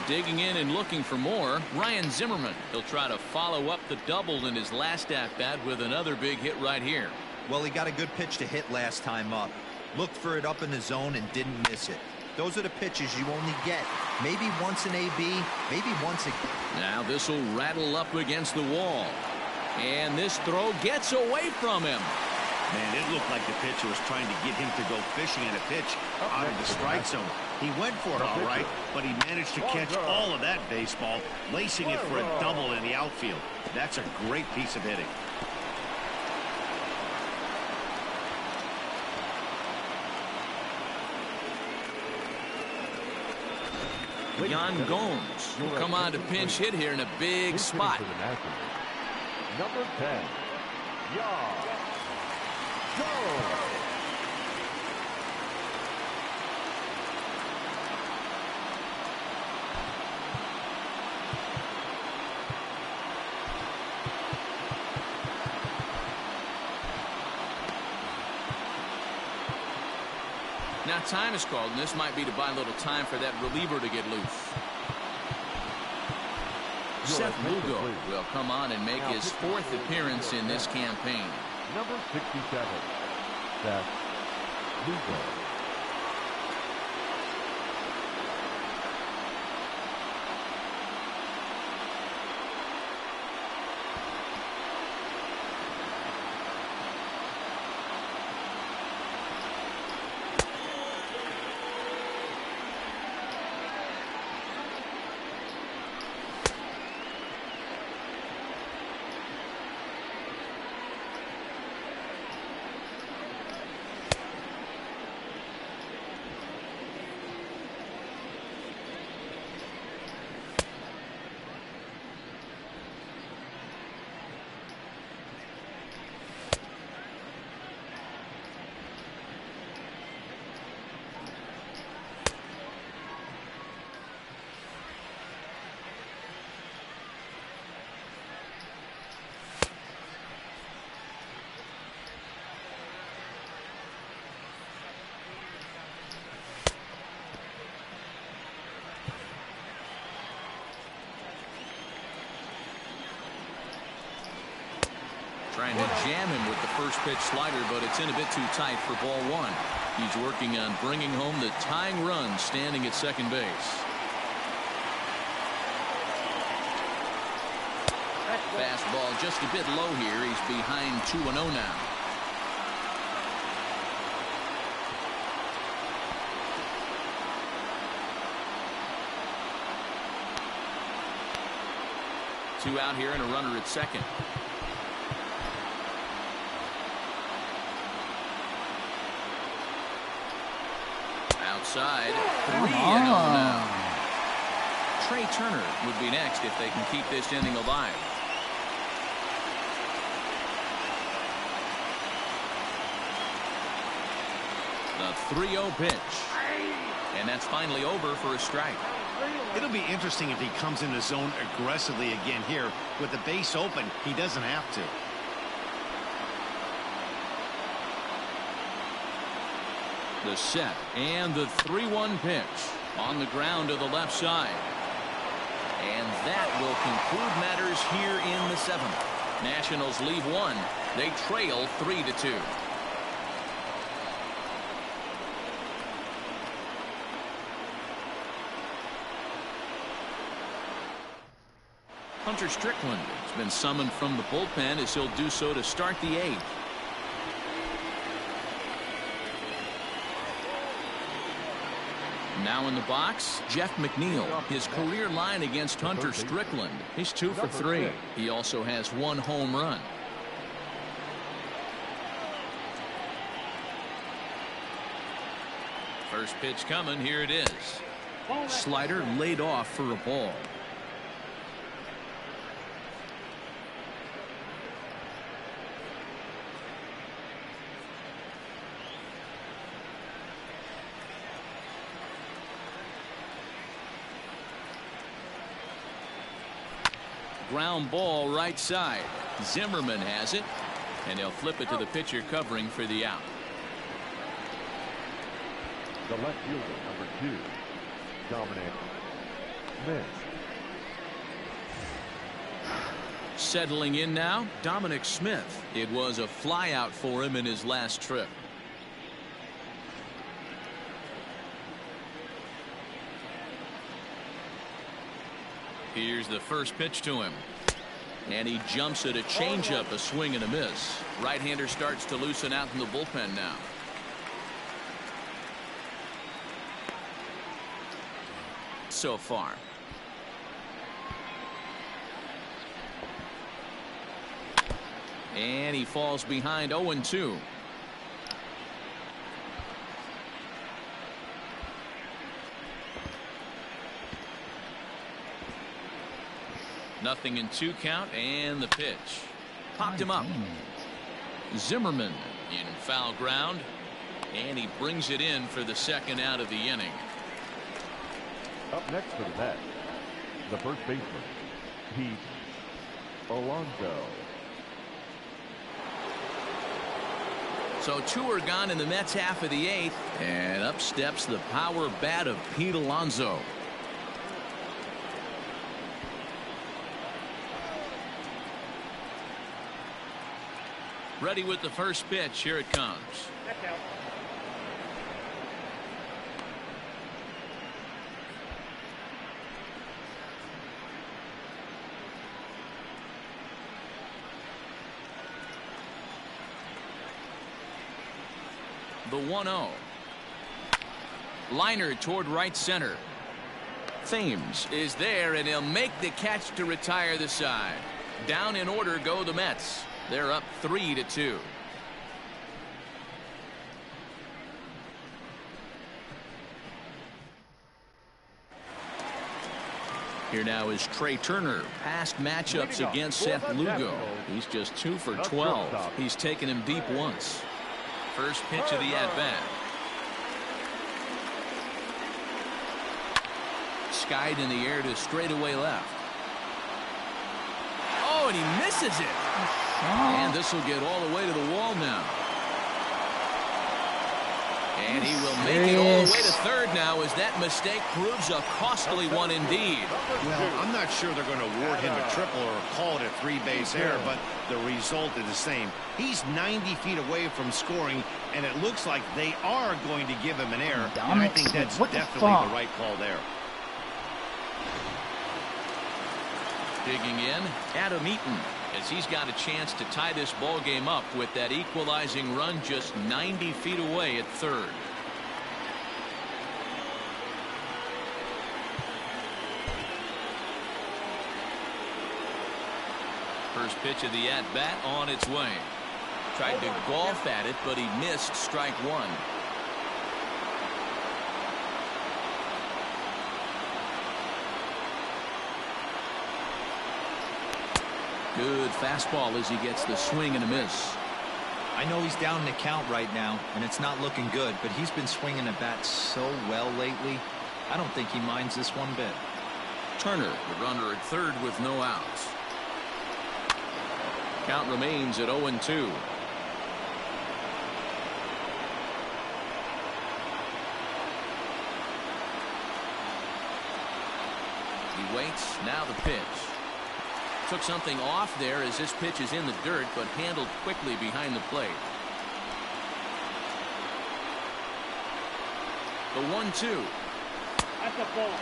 Digging in and looking for more, Ryan Zimmerman. He'll try to follow up the double in his last at-bat with another big hit right here. Well, he got a good pitch to hit last time up. Looked for it up in the zone and didn't miss it. Those are the pitches you only get. Maybe once an AB, maybe once a... Now this will rattle up against the wall. And this throw gets away from him. Man, it looked like the pitcher was trying to get him to go fishing at a pitch out of the strike zone. He went for it all right, but he managed to catch all of that baseball, lacing it for a double in the outfield. That's a great piece of hitting. Yan Gomes will come on to pinch hit here in a big spot. Number 10, Yan Gomes. Now time is called, and this might be to buy a little time for that reliever to get loose. Seth Lugo will come on and make his 4th appearance in this campaign. Number 67, Seth Lugo. Trying to jam him with the first pitch slider, but it's in a bit too tight for ball 1. He's working on bringing home the tying run standing at second base. Fastball just a bit low here. He's behind 2-0 now. Two out here and a runner at second. Outside, 3-0 now. Trey Turner would be next if they can keep this inning alive. The 3-0 pitch. And that's finally over for a strike. It'll be interesting if he comes in the zone aggressively again here. With the base open, he doesn't have to. The set and the 3-1 pitch on the ground to the left side. And that will conclude matters here in the 7th. Nationals leave 1. They trail 3-2. Hunter Strickland has been summoned from the bullpen as he'll do so to start the 8th. Now in the box, Jeff McNeil. His career line against Hunter Strickland. He's 2 for 3. He also has 1 home run. First pitch coming. Here it is. Slider laid off for a ball. Ground ball right side. Zimmerman has it, and he'll flip it to the pitcher covering for the out. The left fielder, number 2, Dominic Smith. Settling in now, Dominic Smith. It was a flyout for him in his last trip. Here's the first pitch to him. And he jumps at a changeup, a swing and a miss. Right-hander starts to loosen out in the bullpen now. So far. And he falls behind 0-2. Nothing in 2 count, and the pitch. Popped him up. Zimmerman in foul ground, and he brings it in for the 2nd out of the inning. Up next for the Mets, the first baseman, Pete Alonso. So 2 are gone in the Mets half of the 8th, and up steps the power bat of Pete Alonso. Ready with the first pitch. Here it comes. The 1-0. Liner toward right center. Thames is there, and he'll make the catch to retire the side. Down in order go the Mets. They're up 3-2. Here now is Trey Turner. Past matchups against Seth Lugo. He's just 2 for 12. He's taken him deep once. First pitch of the at-bat. Skied in the air to straightaway left. Oh, and he misses it. And this will get all the way to the wall now. And he will make it all the way to third now as that mistake proves a costly one indeed. Well, I'm not sure they're going to award him a triple or call it a 3-base error, but the result is the same. He's 90 feet away from scoring, and it looks like they are going to give him an error. And I think that's definitely the right call there. Digging in, Adam Eaton, as he's got a chance to tie this ball game up with that equalizing run just 90 feet away at third. First pitch of the at-bat on its way. Tried to golf at it, but he missed strike 1. Good fastball as he gets the swing and a miss. I know he's down in the count right now, and it's not looking good, but he's been swinging the bat so well lately. I don't think he minds this one bit. Turner, the runner at third with no outs. Count remains at 0-2. He waits. Now the pitch. Took something off there as this pitch is in the dirt, but handled quickly behind the plate. The 1-2. That's a ball.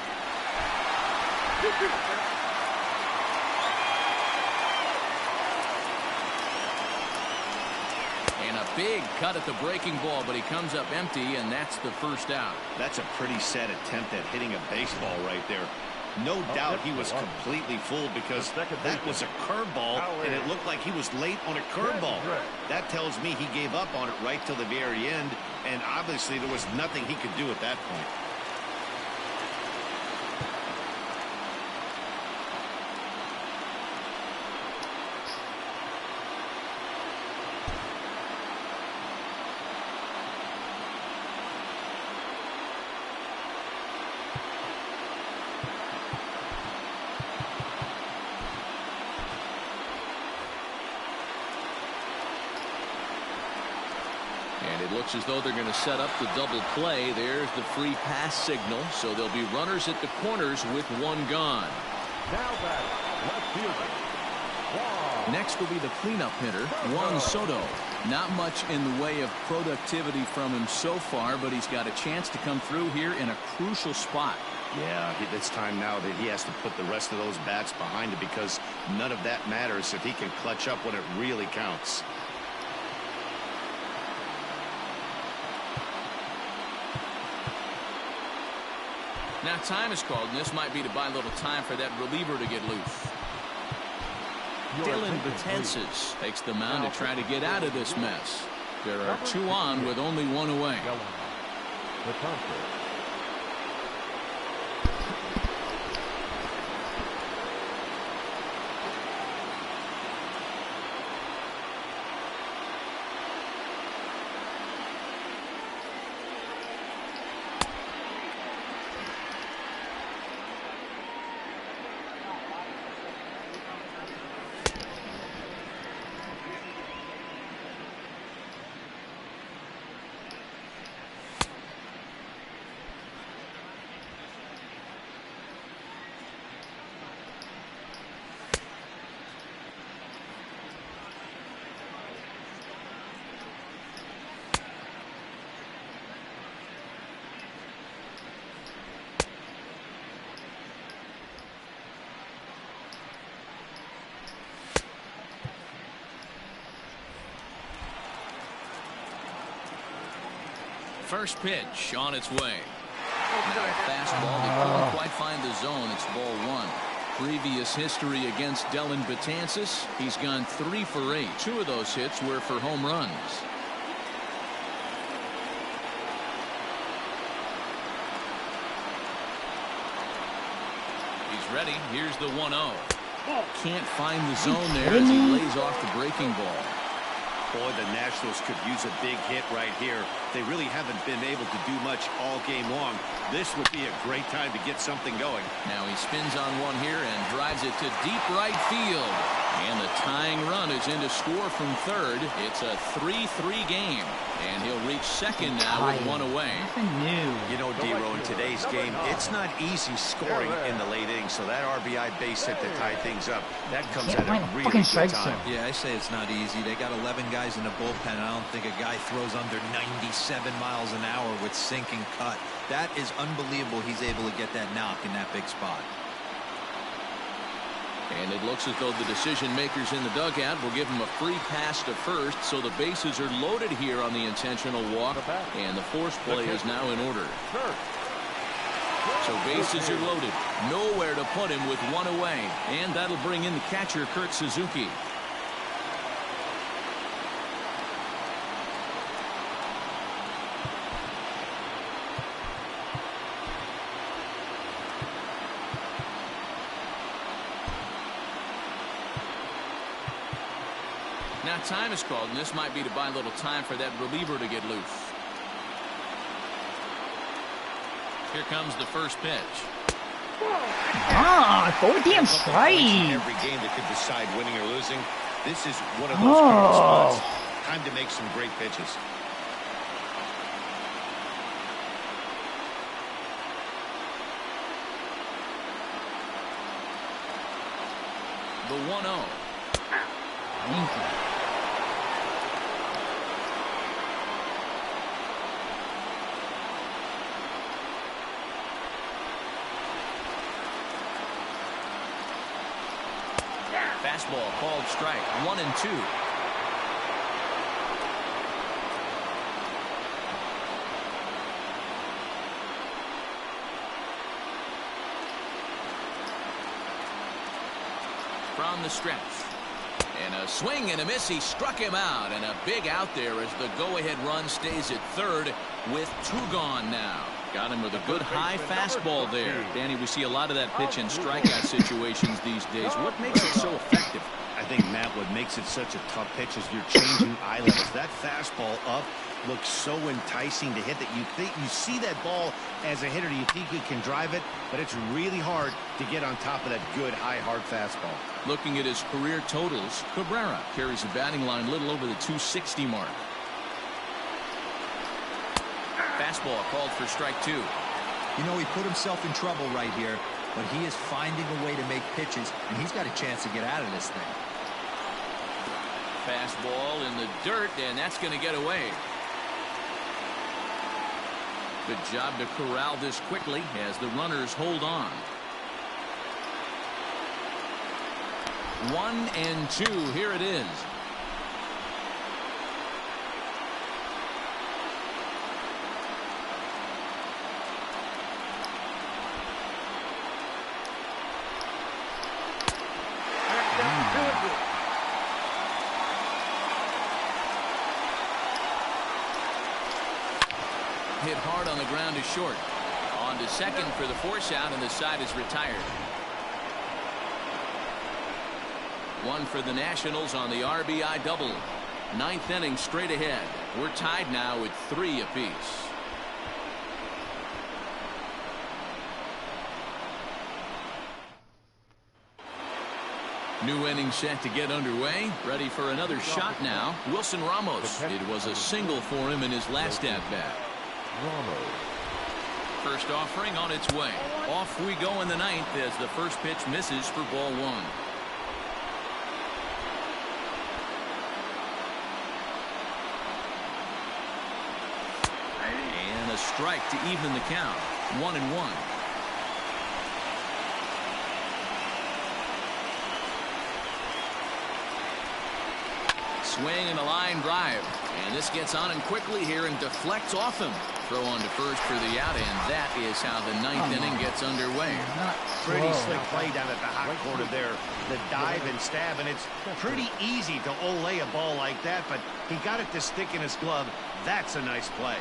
Big cut at the breaking ball, but he comes up empty, and that's the first out. That's a pretty sad attempt at hitting a baseball right there. No doubt he was completely fooled because that was a curveball, and it looked like he was late on a curveball. That tells me he gave up on it right till the very end, and obviously there was nothing he could do at that point. It looks as though they're going to set up the double play. There's the free pass signal, so there'll be runners at the corners with one gone. Now back, left fielder. Next will be the cleanup hitter, Juan Soto. Not much in the way of productivity from him so far, but he's got a chance to come through here in a crucial spot. Yeah, it's time now that he has to put the rest of those bats behind it because none of that matters if he can clutch up when it really counts. Now time is called, and this might be to buy a little time for that reliever to get loose. Dylan Betances takes the mound to try to get out of this mess. There are two on with only one away. First pitch on its way. Now a fastball. They couldn't quite find the zone. It's ball one. Previous history against Dylan Betances. He's gone 3 for 8. 2 of those hits were for home runs. He's ready. Here's the 1-0. Can't find the zone there as he lays off the breaking ball. Boy, the Nationals could use a big hit right here. They really haven't been able to do much all game long. This would be a great time to get something going. Now he spins on one here and drives it to deep right field. And the tying run is in to score from third. It's a 3-3 game. And he'll reach second now with one away. You know, D-Row, in today's game, it's not easy scoring in the late innings. So that RBI base hit to tie things up, that comes at a really good time. Yeah, I say it's not easy. They got 11 guys in the bullpen. I don't think a guy throws under 97 miles an hour with sinking cut. That is unbelievable. He's able to get that knock in that big spot. And it looks as though the decision makers in the dugout will give him a free pass to first, so the bases are loaded here on the intentional walk, and the force play is now in order. So bases are loaded, nowhere to put him with one away, and that'll bring in the catcher Kurt Suzuki. Now time is called, and this might be to buy a little time for that reliever to get loose. Here comes the first pitch. Go damn strike. Every game that could decide winning or losing. This is one of those critical spots. Time to make some great pitches. The 1-0. Thank you. Fastball called strike. 1-2. from the stretch. And a swing and a miss. He struck him out. And a big out there as the go-ahead run stays at third with 2 gone now. Got him with a good high fastball there. Danny, we see a lot of that pitch in strikeout situations these days. What makes it so effective? I think, Matt, what makes it such a tough pitch is you're changing eye levels. That fastball up looks so enticing to hit that you see that ball as a hitter, you think you can drive it, but it's really hard to get on top of that good high hard fastball. Looking at his career totals, Cabrera carries a batting line little over the 260 mark. Fastball called for strike 2. You know, he put himself in trouble right here, but he is finding a way to make pitches, and he's got a chance to get out of this thing. Fastball in the dirt, and that's going to get away. Good job to corral this quickly as the runners hold on. 1-2. Here it is. Hit hard on the ground to short. On to second for the force out, and the side is retired. 1 for the Nationals on the RBI double. 9th inning straight ahead. We're tied now at 3 apiece. New inning set to get underway. Ready for another shot now. Wilson Ramos. It was a single for him in his last at-bat. First offering on its way. Off we go in the 9th as the first pitch misses for ball 1. And a strike to even the count. 1-1. Swing and a line drive. And this gets on him quickly here and deflects off him. Throw on to first for the out, and that is how the 9th inning gets underway. Pretty slick play down at the hot corner there. The dive and stab, and it's pretty easy to olay a ball like that, but he got it to stick in his glove. That's a nice play.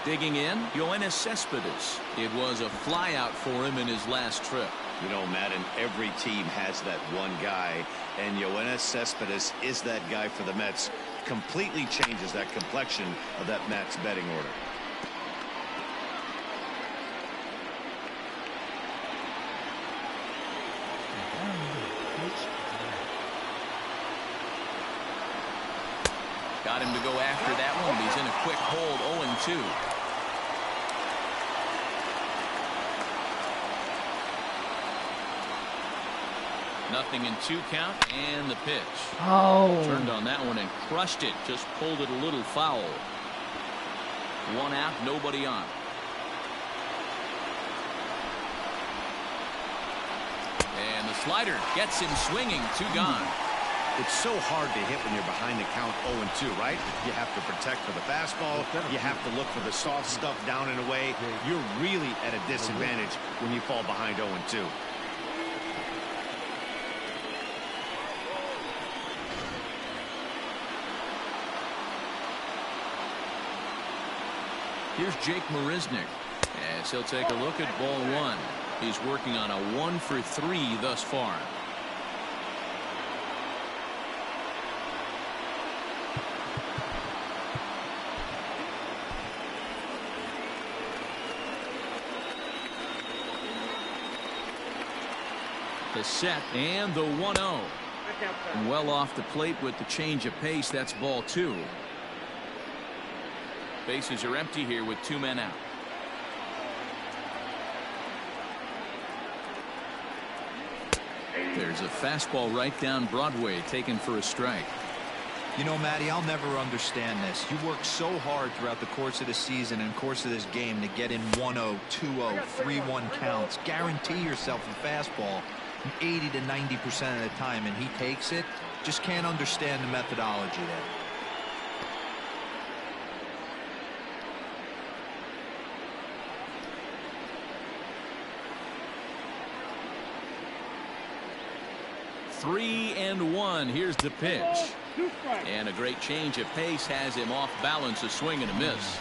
Digging in, Yoenis Cespedes. It was a flyout for him in his last trip. You know, Matt, and every team has that one guy, and Yoenis Cespedes is that guy for the Mets. Completely changes that complexion of that Mets betting order. Got him to go after that one. He's in a quick hold. 0-2. Nothing in 2 count, and the pitch. Oh. Turned on that one and crushed it. Just pulled it a little foul. 1 out, nobody on. And the slider gets him swinging. 2 gone. It's so hard to hit when you're behind the count 0-2, right? You have to protect for the fastball. You have to look for the soft stuff down and away. You're really at a disadvantage when you fall behind 0-2. Here's Jake Marisnick as he'll take a look at ball 1. He's working on a 1 for 3 thus far. The set and the 1-0. Well off the plate with the change of pace. That's ball 2. Bases are empty here with 2 men out. There's a fastball right down Broadway taken for a strike. You know, Matty, I'll never understand this. You work so hard throughout the course of the season and course of this game to get in 1-0, 2-0, 3-1 counts. Guarantee yourself a fastball 80 to 90% of the time, and he takes it. Just can't understand the methodology there. 3-1. Here's the pitch. And a great change of pace has him off balance, a swing and a miss.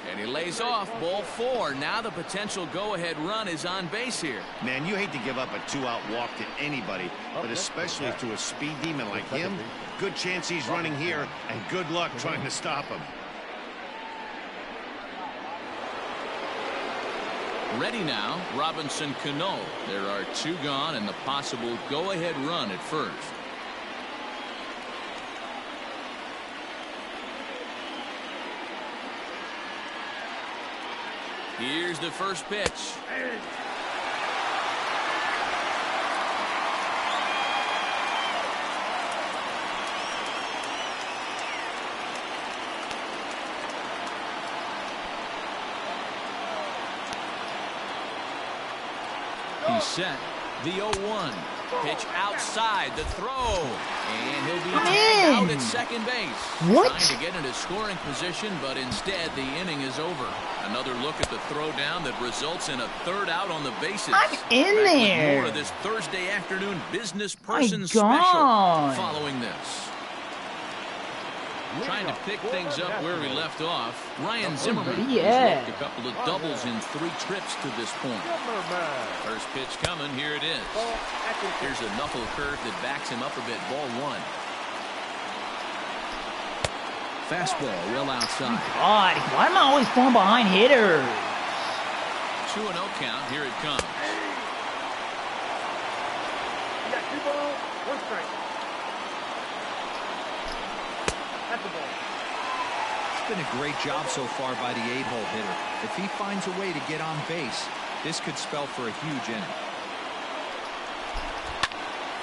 And he lays off, ball 4. Now the potential go-ahead run is on base here. Man, you hate to give up a 2-out walk to anybody, but especially to a speed demon like him. Good chance he's running here, and good luck trying to stop him. Ready now, Robinson Cano. There are 2 gone and the possible go-ahead run at first. Here's the first pitch. He's set. The 0-1. Pitch outside the throw. And he'll be tagged out at second base. What? Trying to get into scoring position, but instead the inning is over. Another look at the throw down that results in a 3rd out on the bases. I'm in there. More of this Thursday afternoon business person God. special following this. Trying to pick things up where we left off. Ryan Zimmerman has worked a couple of doubles in 3 trips to this point. First pitch coming. Here it is. Here's a knuckle curve that backs him up a bit. Ball 1. Fastball well outside. God, why am I always falling behind hitters? 2-0 count. Here it comes. You got 2 balls, 1 strike. That's the ball. It's been a great job so far by the 8-hole hitter. If he finds a way to get on base, this could spell for a huge inning.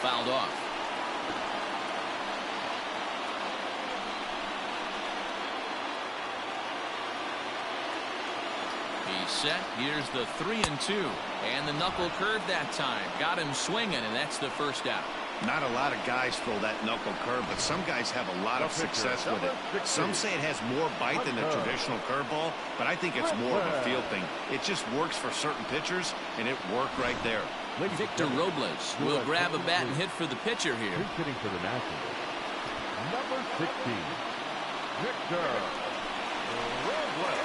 Fouled off. He's set. Here's the 3-2. And the knuckle curve that time. Got him swinging, and that's the first out. Not a lot of guys throw that knuckle curve, but some guys have a lot of success with it. Some say it has more bite than the traditional curveball, but I think it's more of a feel thing. It just works for certain pitchers, and it worked right there. Victor Robles will grab a bat and hit for the pitcher here. Hitting for the Nationals, number 16, Victor Robles.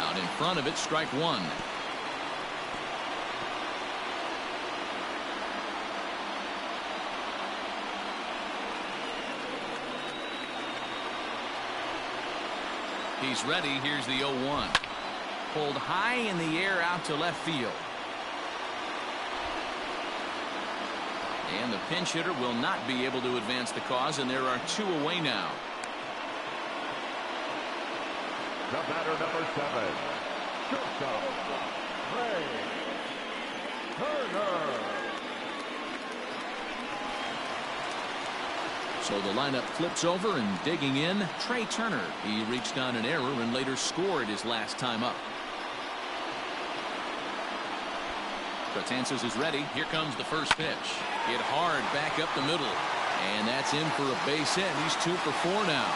Out in front of it, strike 1. He's ready. Here's the 0-1. Pulled high in the air out to left field. And the pinch hitter will not be able to advance the cause, and there are 2 away now. The batter, number 7, shortstop, Trey Turner. So the lineup flips over, and digging in, Trey Turner. He reached on an error and later scored his last time up. Betances is ready. Here comes the first pitch. Hit hard back up the middle. And that's in for a base hit. He's 2 for 4 now.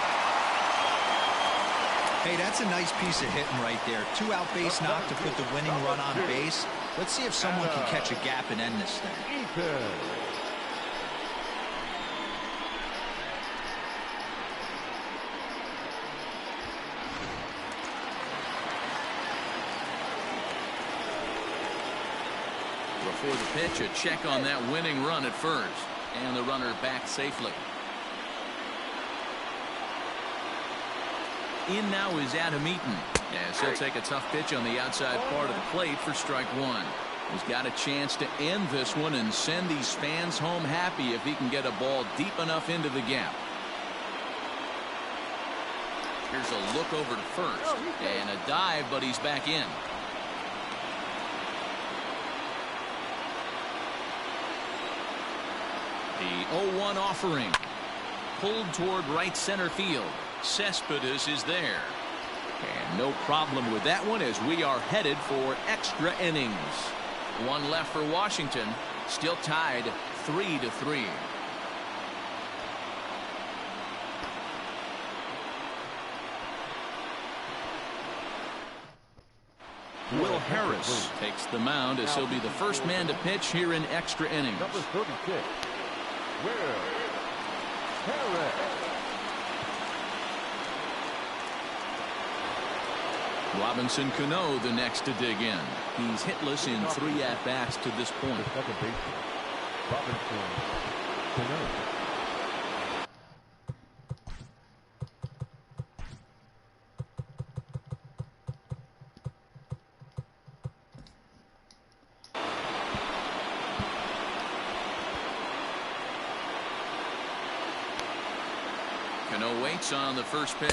Hey, that's a nice piece of hitting right there. 2-out base knock to put the winning run on base. Let's see if someone can catch a gap and end this thing. Before the pitch, a check on that winning run at first. And the runner back safely. In now is Adam Eaton. Yes, he'll take a tough pitch on the outside part of the plate for strike 1. He's got a chance to end this one and send these fans home happy if he can get a ball deep enough into the gap. Here's a look over to first. And a dive, but he's back in. The 0-1 offering. Pulled toward right center field. Cespedes is there. And no problem with that one as we are headed for extra innings. 1 left for Washington. Still tied 3-3. Will Harris takes the mound as he'll be the first man to pitch here in extra innings. Number 36, Will Harris. Robinson Cano the next to dig in. He's hitless in 3 at-bats to this point. The second baseman, Robinson Cano. Cano waits on the first pitch.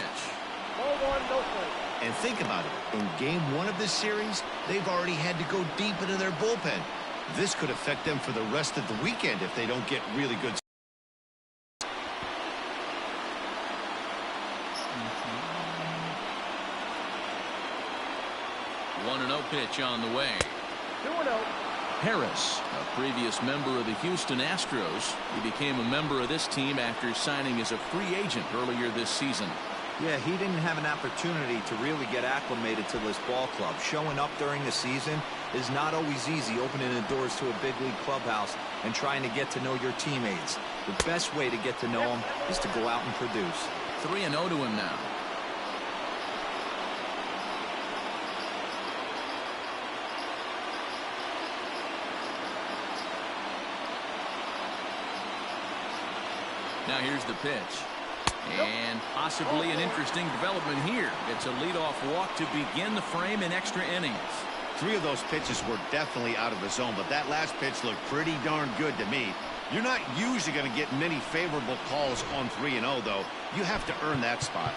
Ball 1, no strike. And think about it. In game 1 of this series, they've already had to go deep into their bullpen. This could affect them for the rest of the weekend if they don't get really good. 1-0 pitch on the way. 2-0. Harris, a previous member of the Houston Astros. He became a member of this team after signing as a free agent earlier this season. Yeah, he didn't have an opportunity to really get acclimated to this ball club. Showing up during the season is not always easy, opening the doors to a big league clubhouse and trying to get to know your teammates. The best way to get to know them is to go out and produce. 3-0 to him now. Now here's the pitch. And possibly an interesting development here. It's a leadoff walk to begin the frame in extra innings. 3 of those pitches were definitely out of the zone, but that last pitch looked pretty darn good to me. You're not usually going to get many favorable calls on 3-0, though. You have to earn that spot.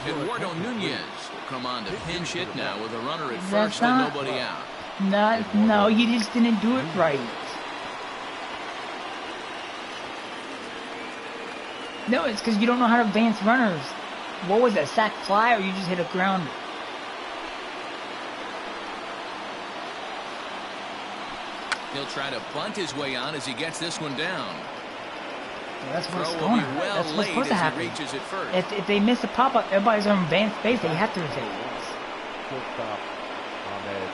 Eduardo Nunez will come on to pinch hit now with a runner at first and nobody out. No, you just didn't do it right. No, it's because you don't know how to advance runners. What was that, sack fly, or you just hit a grounder? He'll try to bunt his way on as he gets this one down. Well, that's what's going on. That's what's supposed to happen. If they miss a pop-up, everybody's on advanced base, they have to advance. Shortstop, Ahmed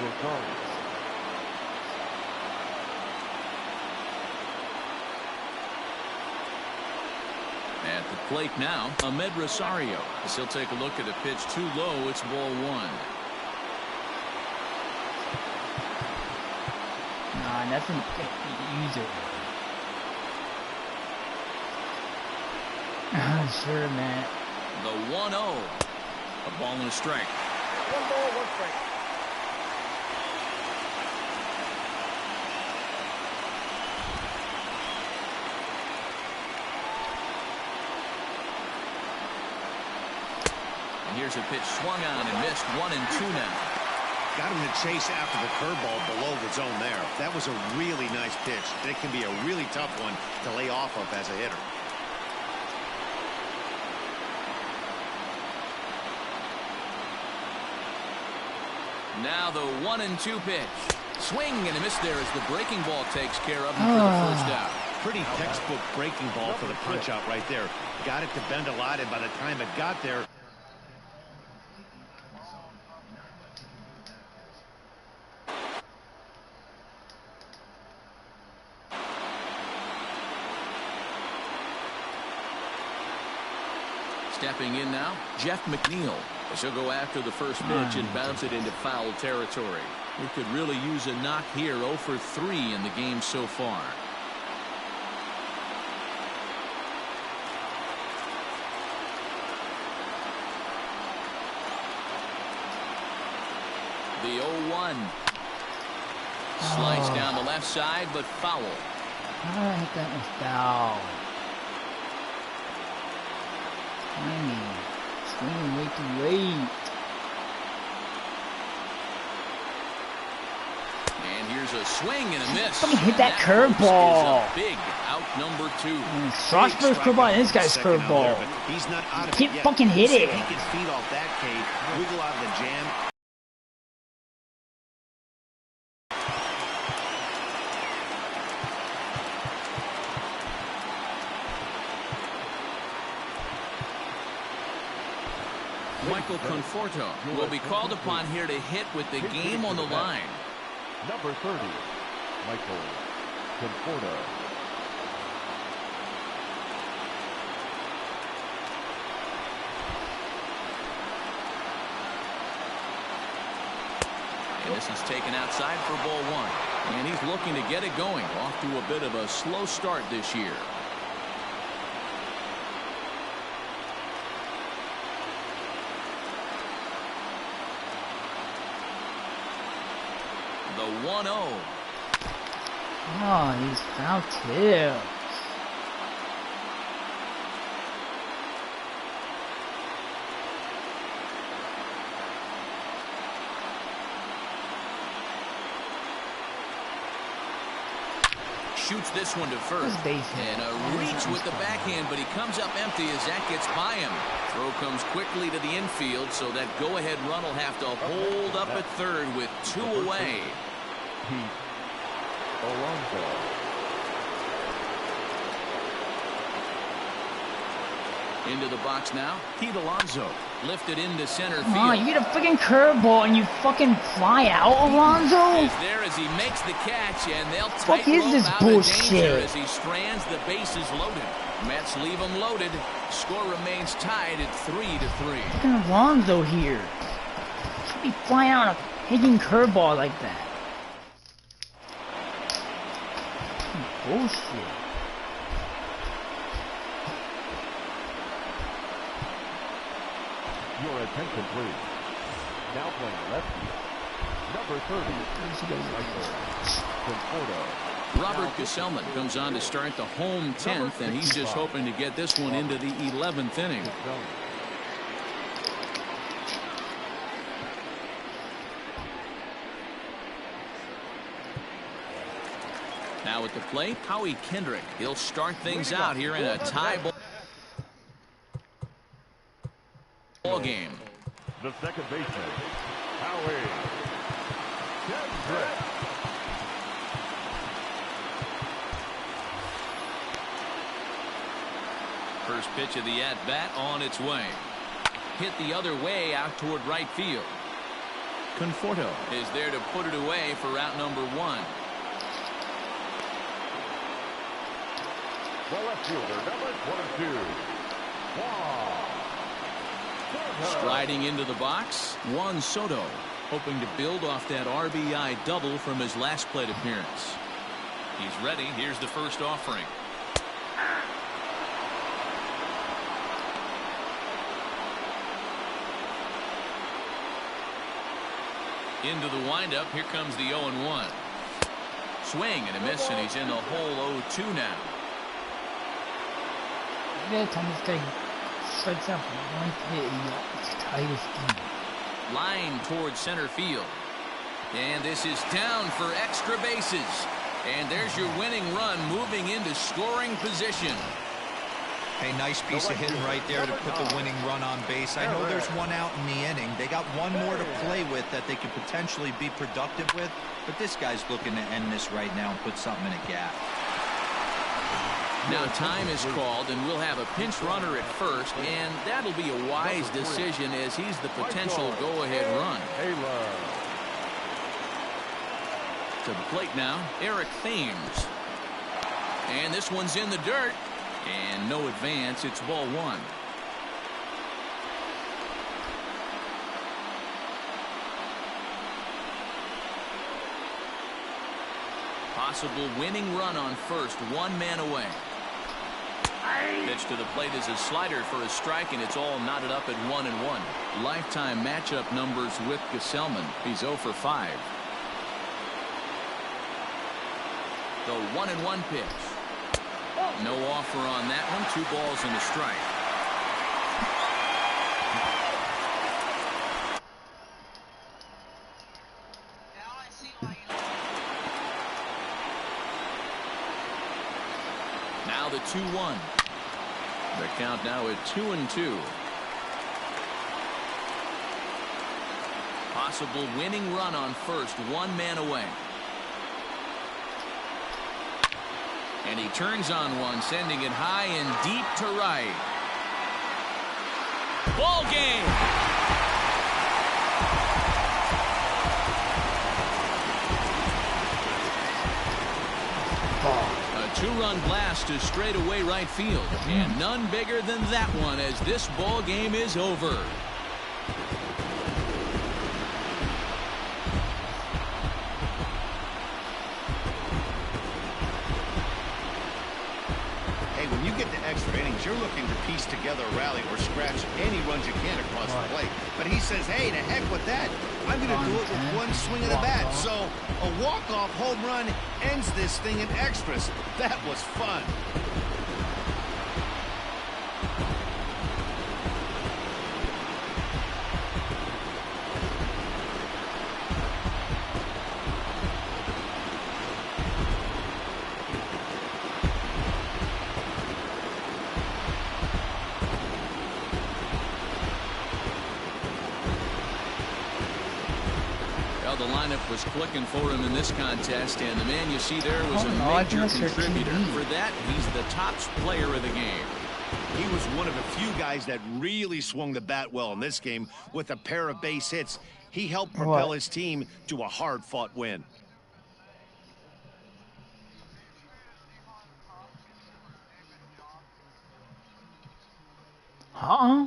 Rosario. At the plate now, Ahmed Rosario. As he'll take a look at a pitch too low, it's ball 1. Nah, that's an user. Sure, man. The 1-0. A ball and a strike. 1 ball, 1 strike. Here's a pitch swung on and missed. 1-2 now. Got him to chase after the curveball below the zone there. That was a really nice pitch, and it can be a really tough one to lay off of as a hitter. Now the 1-2 pitch. Swing and a miss there as the breaking ball takes care of him for the first out. Pretty textbook breaking ball for the punch out right there. Got it to bend a lot, and by the time it got there, stepping in now, Jeff McNeil. He'll go after the first pitch and bounce it into foul territory. He could really use a knock here. 0 for 3 in the game so far. The 0-1. Slice down the left side, but foul. I think that was foul. Swinging way too late. And here's a swing and a miss. Fucking hit that curveball. Big out number 2. Strasburg's curveball and this guy's curveball. He's not out of Can't fucking hit it. He can feed off that cave, wiggle out of the jam. Michael Conforto will be called upon here to hit with the game on the line. Number 30, Michael Conforto. And this is taken outside for ball one. And he's looking to get it going. Off to a bit of a slow start this year. The 1-0. Oh, he's foul too. Shoots this one to first. And a reach with the backhand, but he comes up empty as that gets by him. Throw comes quickly to the infield, so that go-ahead run will have to hold up at third with 2 away. Into the box now. Pete Alonso lifted into center field. Oh, you get a freaking curveball and you fucking fly out, Alonso? Is there as he makes the catch, and they'll What is this bullshit? as he strands the bases loaded. Mets leave him loaded. Score remains tied at 3-3. Fucking Alonso here. Should be flying out a hitting curveball like that. Bullshit. Your attention, please. Now playing lefty, number 30, Michael Conforto. Robert Gesellman comes on to start the home 10th, and he's just hoping to get this one into the 11th inning. Now at the plate, Howie Kendrick. He'll start things out here in a tie ball game. The second baseman, Howie Kendrick. First pitch of the at-bat on its way. Hit the other way out toward right field. Conforto is there to put it away for out number 1. The left fielder, number 22. Striding into the box, Juan Soto, hoping to build off that RBI double from his last plate appearance. He's ready. Here's the first offering. Into the windup. Here comes the 0-1. Swing and a miss, and he's in the hole 0-2 now. Every time this guy strikes out one hit, it's tight as steam. Line towards center field. And this is down for extra bases. And there's your winning run moving into scoring position. Hey, nice piece of hitting right there to put the winning run on base. I know there's one out in the inning. They got one more to play with that they could potentially be productive with. But this guy's looking to end this right now and put something in a gap. Now time is called, and we'll have a pinch runner at first, and that'll be a wise decision as he's the potential go-ahead run. To the plate now, Eric Thames. And this one's in the dirt. And no advance. It's ball 1. Possible winning run on first. 1 man away. Pitch to the plate is a slider for a strike, and it's all knotted up at 1-1. Lifetime matchup numbers with Gesellman. He's 0 for 5. The 1-1 pitch. No offer on that one. 2 balls and a strike. Now the 2-1. The count now at 2-2. Possible winning run on first. 1 man away. And he turns on one, sending it high and deep to right. Ball game. 2-run blast to straightaway right field. And none bigger than that one as this ball game is over. When you get to extra innings, you're looking to piece together a rally or scratch any runs you can across the plate. But he says, hey, to heck with that. I'm going to do it with one swing of the bat. So a walk-off home run ends this thing in extras. That was fun. The lineup was clicking for him in this contest, and the man you see there was a major contributor. For that, he's the top player of the game. He was one of a few guys that really swung the bat well in this game with a pair of base hits. He helped propel his team to a hard-fought win. Huh?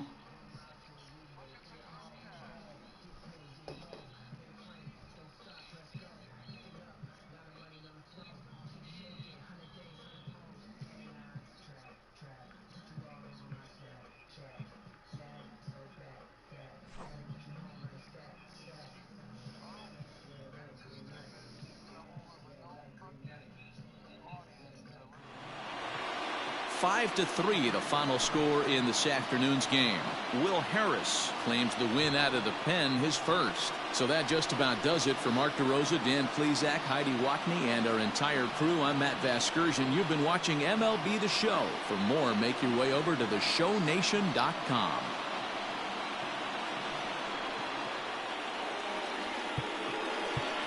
Five to 3, the final score in this afternoon's game. Will Harris claims the win out of the pen, his first. So that just about does it for Mark DeRosa, Dan Plesac, Heidi Wackney, and our entire crew. I'm Matt Vasgersian. You've been watching MLB The Show. For more, make your way over to theshownation.com.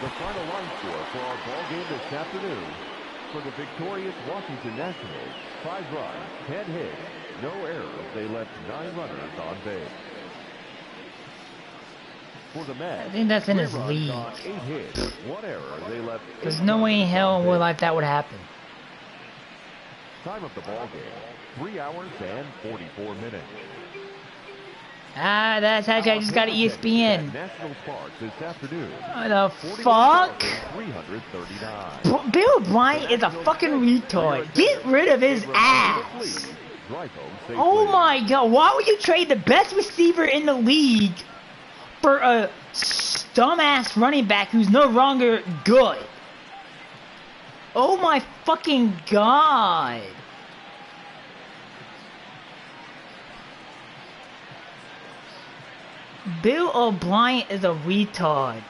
The final line score for our ball game this afternoon. For the victorious Washington Nationals, 5 runs, 10 hits, no errors. They left 9 runners on base. For the Mets, I think that's in his 3 runs league. on 8 hits, 1 error. They left. There's no way in hell in real life that would happen. Time of the ball game, 3 hours and 44 minutes. Ah, that's actually I just got ESPN. National Park this afternoon. What the fuck? 339. Bill Bryant is a fucking retard. Get rid of his ass. Oh my god, why would you trade the best receiver in the league for a dumbass running back who's no longer good? Oh my fucking god. Bill O'Brien is a retard.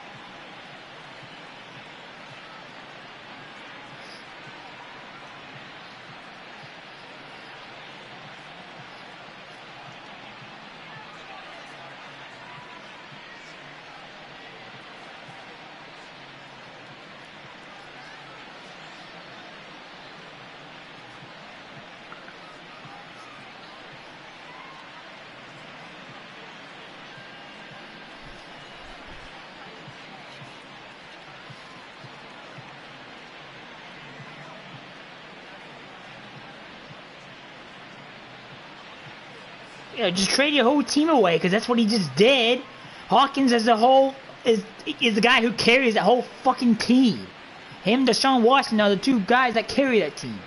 Yeah, just trade your whole team away, because that's what he just did. Hawkins as a whole is the guy who carries that whole fucking team. Him, Deshaun Watson are the 2 guys that carry that team.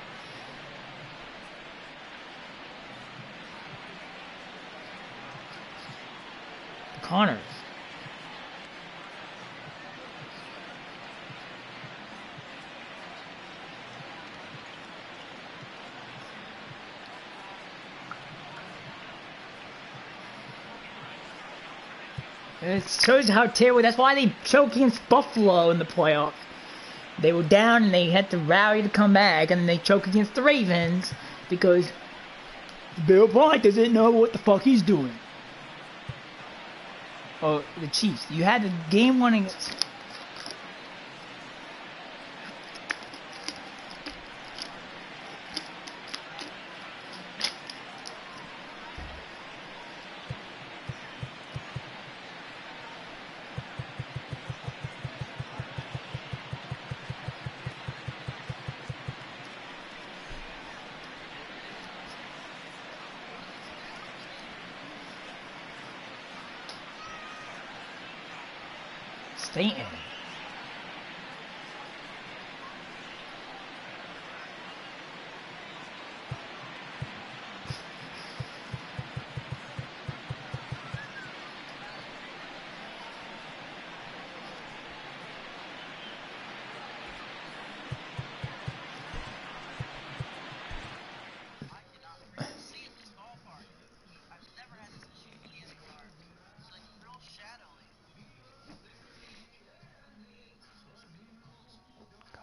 Connors. It shows how terrible. That's why they choked against Buffalo in the playoffs. They were down and they had to rally to come back, and then they choked against the Ravens because Bill Bryant doesn't know what the fuck he's doing. Oh, the Chiefs. You had the game-winning. fainting.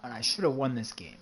God, I should have won this game.